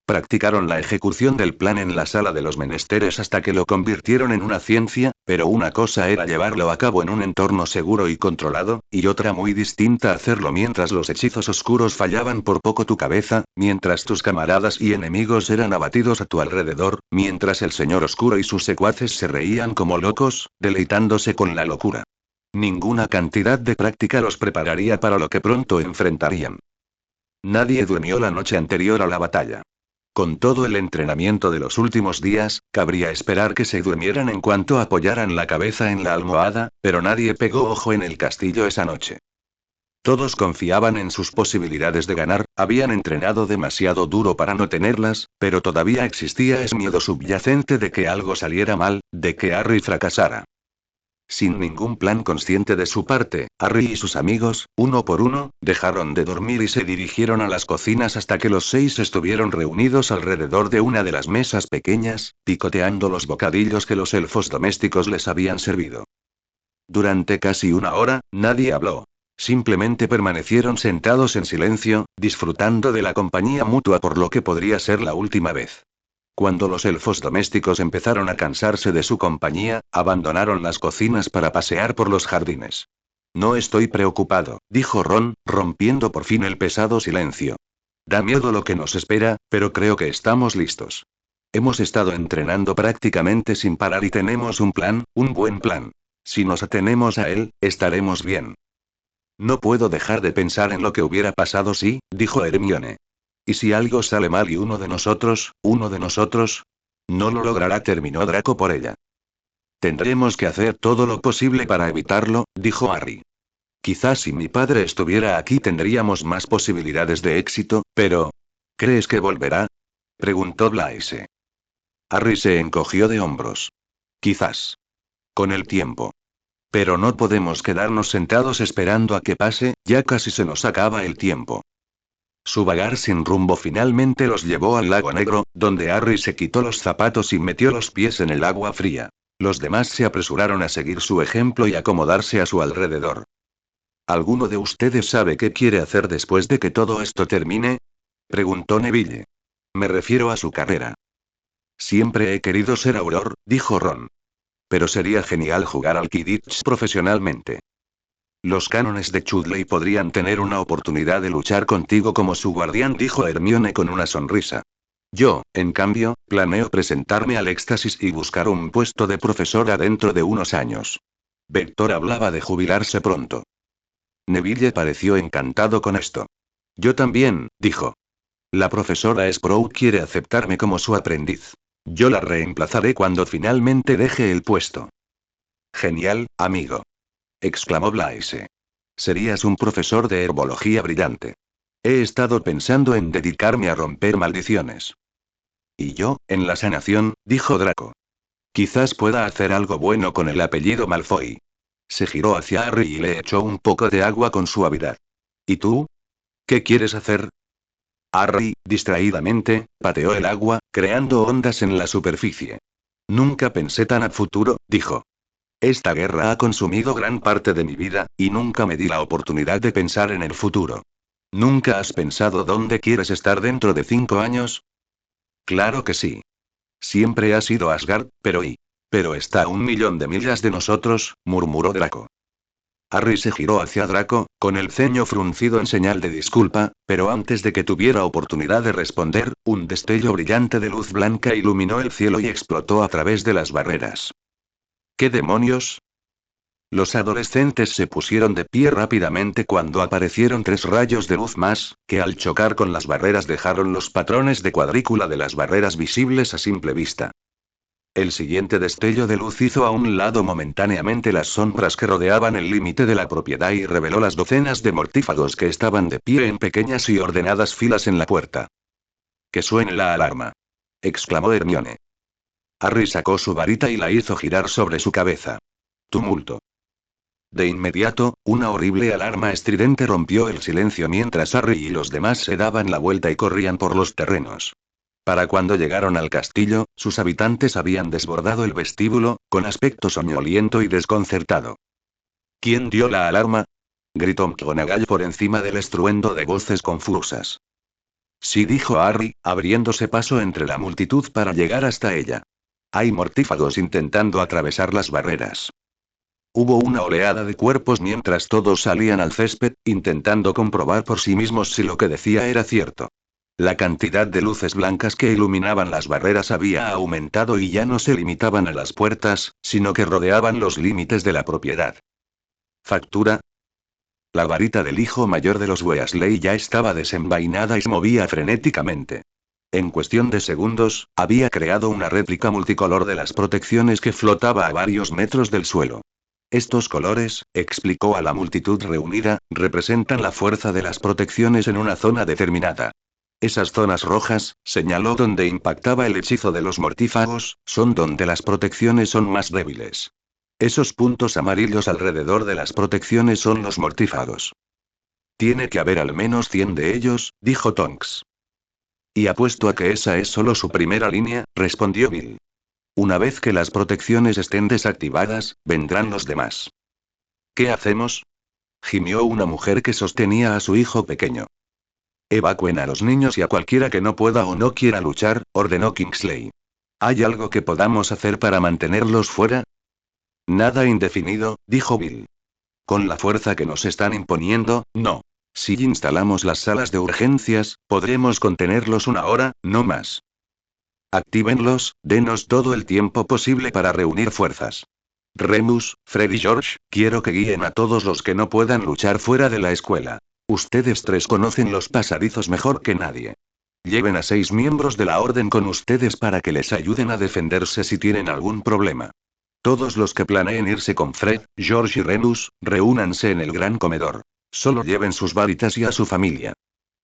Practicaron la ejecución del plan en la sala de los menesteres hasta que lo convirtieron en una ciencia, pero una cosa era llevarlo a cabo en un entorno seguro y controlado, y otra muy distinta hacerlo mientras los hechizos oscuros fallaban por poco tu cabeza, mientras tus camaradas y enemigos eran abatidos a tu alrededor, mientras el Señor Oscuro y sus secuaces se reían como locos, deleitándose con la locura. Ninguna cantidad de práctica los prepararía para lo que pronto enfrentarían. Nadie durmió la noche anterior a la batalla. Con todo el entrenamiento de los últimos días, cabría esperar que se durmieran en cuanto apoyaran la cabeza en la almohada, pero nadie pegó ojo en el castillo esa noche. Todos confiaban en sus posibilidades de ganar, habían entrenado demasiado duro para no tenerlas, pero todavía existía ese miedo subyacente de que algo saliera mal, de que Harry fracasara. Sin ningún plan consciente de su parte, Harry y sus amigos, uno por uno, dejaron de dormir y se dirigieron a las cocinas hasta que los 6 estuvieron reunidos alrededor de una de las mesas pequeñas, picoteando los bocadillos que los elfos domésticos les habían servido. Durante casi una hora, nadie habló. Simplemente permanecieron sentados en silencio, disfrutando de la compañía mutua por lo que podría ser la última vez. Cuando los elfos domésticos empezaron a cansarse de su compañía, abandonaron las cocinas para pasear por los jardines. No estoy preocupado, dijo Ron, rompiendo por fin el pesado silencio. Da miedo lo que nos espera, pero creo que estamos listos. Hemos estado entrenando prácticamente sin parar y tenemos un plan, un buen plan. Si nos atenemos a él, estaremos bien. No puedo dejar de pensar en lo que hubiera pasado si, dijo Hermione. ¿Y si algo sale mal y uno de nosotros? No lo logrará, terminó Draco por ella. Tendremos que hacer todo lo posible para evitarlo, dijo Harry. Quizás si mi padre estuviera aquí tendríamos más posibilidades de éxito, pero... ¿Crees que volverá? Preguntó Blaise. Harry se encogió de hombros. Quizás. Con el tiempo. Pero no podemos quedarnos sentados esperando a que pase, ya casi se nos acaba el tiempo. Su vagar sin rumbo finalmente los llevó al lago negro, donde Harry se quitó los zapatos y metió los pies en el agua fría. Los demás se apresuraron a seguir su ejemplo y acomodarse a su alrededor. ¿Alguno de ustedes sabe qué quiere hacer después de que todo esto termine? Preguntó Neville. Me refiero a su carrera. Siempre he querido ser Auror, dijo Ron. Pero sería genial jugar al Quidditch profesionalmente. Los cánones de Chudley podrían tener una oportunidad de luchar contigo como su guardián, dijo Hermione con una sonrisa. Yo, en cambio, planeo presentarme al éxtasis y buscar un puesto de profesora dentro de unos años. Vector hablaba de jubilarse pronto. Neville pareció encantado con esto. Yo también, dijo. La profesora Sprout quiere aceptarme como su aprendiz. Yo la reemplazaré cuando finalmente deje el puesto. Genial, amigo. Exclamó Blaise. Serías un profesor de herbología brillante. He estado pensando en dedicarme a romper maldiciones. Y yo, en la sanación, dijo Draco. Quizás pueda hacer algo bueno con el apellido Malfoy. Se giró hacia Harry y le echó un poco de agua con suavidad. ¿Y tú? ¿Qué quieres hacer? Harry, distraídamente, pateó el agua, creando ondas en la superficie. Nunca pensé tan a futuro, dijo. Esta guerra ha consumido gran parte de mi vida, y nunca me di la oportunidad de pensar en el futuro. ¿Nunca has pensado dónde quieres estar dentro de 5 años? Claro que sí. Siempre ha sido Asgard, pero está a 1.000.000 de millas de nosotros, murmuró Draco. Harry se giró hacia Draco, con el ceño fruncido en señal de disculpa, pero antes de que tuviera oportunidad de responder, un destello brillante de luz blanca iluminó el cielo y explotó a través de las barreras. ¿Qué demonios? Los adolescentes se pusieron de pie rápidamente cuando aparecieron 3 rayos de luz más, que al chocar con las barreras dejaron los patrones de cuadrícula de las barreras visibles a simple vista. El siguiente destello de luz hizo a un lado momentáneamente las sombras que rodeaban el límite de la propiedad y reveló las docenas de mortífagos que estaban de pie en pequeñas y ordenadas filas en la puerta. «¡Que suene la alarma!», exclamó Hermione. Harry sacó su varita y la hizo girar sobre su cabeza. Tumulto. De inmediato, una horrible alarma estridente rompió el silencio mientras Harry y los demás se daban la vuelta y corrían por los terrenos. Para cuando llegaron al castillo, sus habitantes habían desbordado el vestíbulo, con aspecto soñoliento y desconcertado. ¿Quién dio la alarma?, gritó McGonagall por encima del estruendo de voces confusas. Sí, dijo Harry, abriéndose paso entre la multitud para llegar hasta ella. Hay mortífagos intentando atravesar las barreras. Hubo una oleada de cuerpos mientras todos salían al césped, intentando comprobar por sí mismos si lo que decía era cierto. La cantidad de luces blancas que iluminaban las barreras había aumentado y ya no se limitaban a las puertas, sino que rodeaban los límites de la propiedad. Factura. La varita del hijo mayor de los Weasley ya estaba desenvainada y se movía frenéticamente. En cuestión de segundos, había creado una réplica multicolor de las protecciones que flotaba a varios metros del suelo. Estos colores, explicó a la multitud reunida, representan la fuerza de las protecciones en una zona determinada. Esas zonas rojas, señaló donde impactaba el hechizo de los mortífagos, son donde las protecciones son más débiles. Esos puntos amarillos alrededor de las protecciones son los mortífagos. Tiene que haber al menos 100 de ellos, dijo Tonks. Y apuesto a que esa es solo su primera línea, respondió Bill. Una vez que las protecciones estén desactivadas, vendrán los demás. ¿Qué hacemos? Gimió una mujer que sostenía a su hijo pequeño. Evacúen a los niños y a cualquiera que no pueda o no quiera luchar, ordenó Kingsley. ¿Hay algo que podamos hacer para mantenerlos fuera? Nada indefinido, dijo Bill. Con la fuerza que nos están imponiendo, no. Si instalamos las salas de urgencias, podremos contenerlos una hora, no más. Actívenlos, denos todo el tiempo posible para reunir fuerzas. Remus, Fred y George, quiero que guíen a todos los que no puedan luchar fuera de la escuela. Ustedes tres conocen los pasadizos mejor que nadie. Lleven a 6 miembros de la orden con ustedes para que les ayuden a defenderse si tienen algún problema. Todos los que planeen irse con Fred, George y Remus, reúnanse en el gran comedor. Solo lleven sus varitas y a su familia.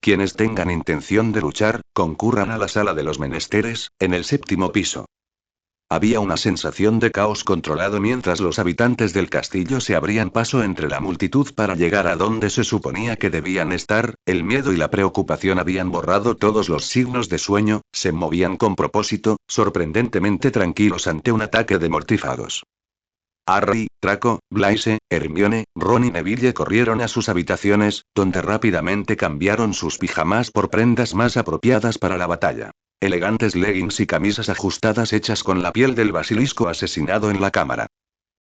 Quienes tengan intención de luchar, concurran a la sala de los menesteres, en el 7º piso. Había una sensación de caos controlado mientras los habitantes del castillo se abrían paso entre la multitud para llegar a donde se suponía que debían estar. El miedo y la preocupación habían borrado todos los signos de sueño, se movían con propósito, sorprendentemente tranquilos ante un ataque de mortífagos. Harry, Draco, Blaise, Hermione, Ron y Neville corrieron a sus habitaciones, donde rápidamente cambiaron sus pijamas por prendas más apropiadas para la batalla. Elegantes leggings y camisas ajustadas hechas con la piel del basilisco asesinado en la cámara.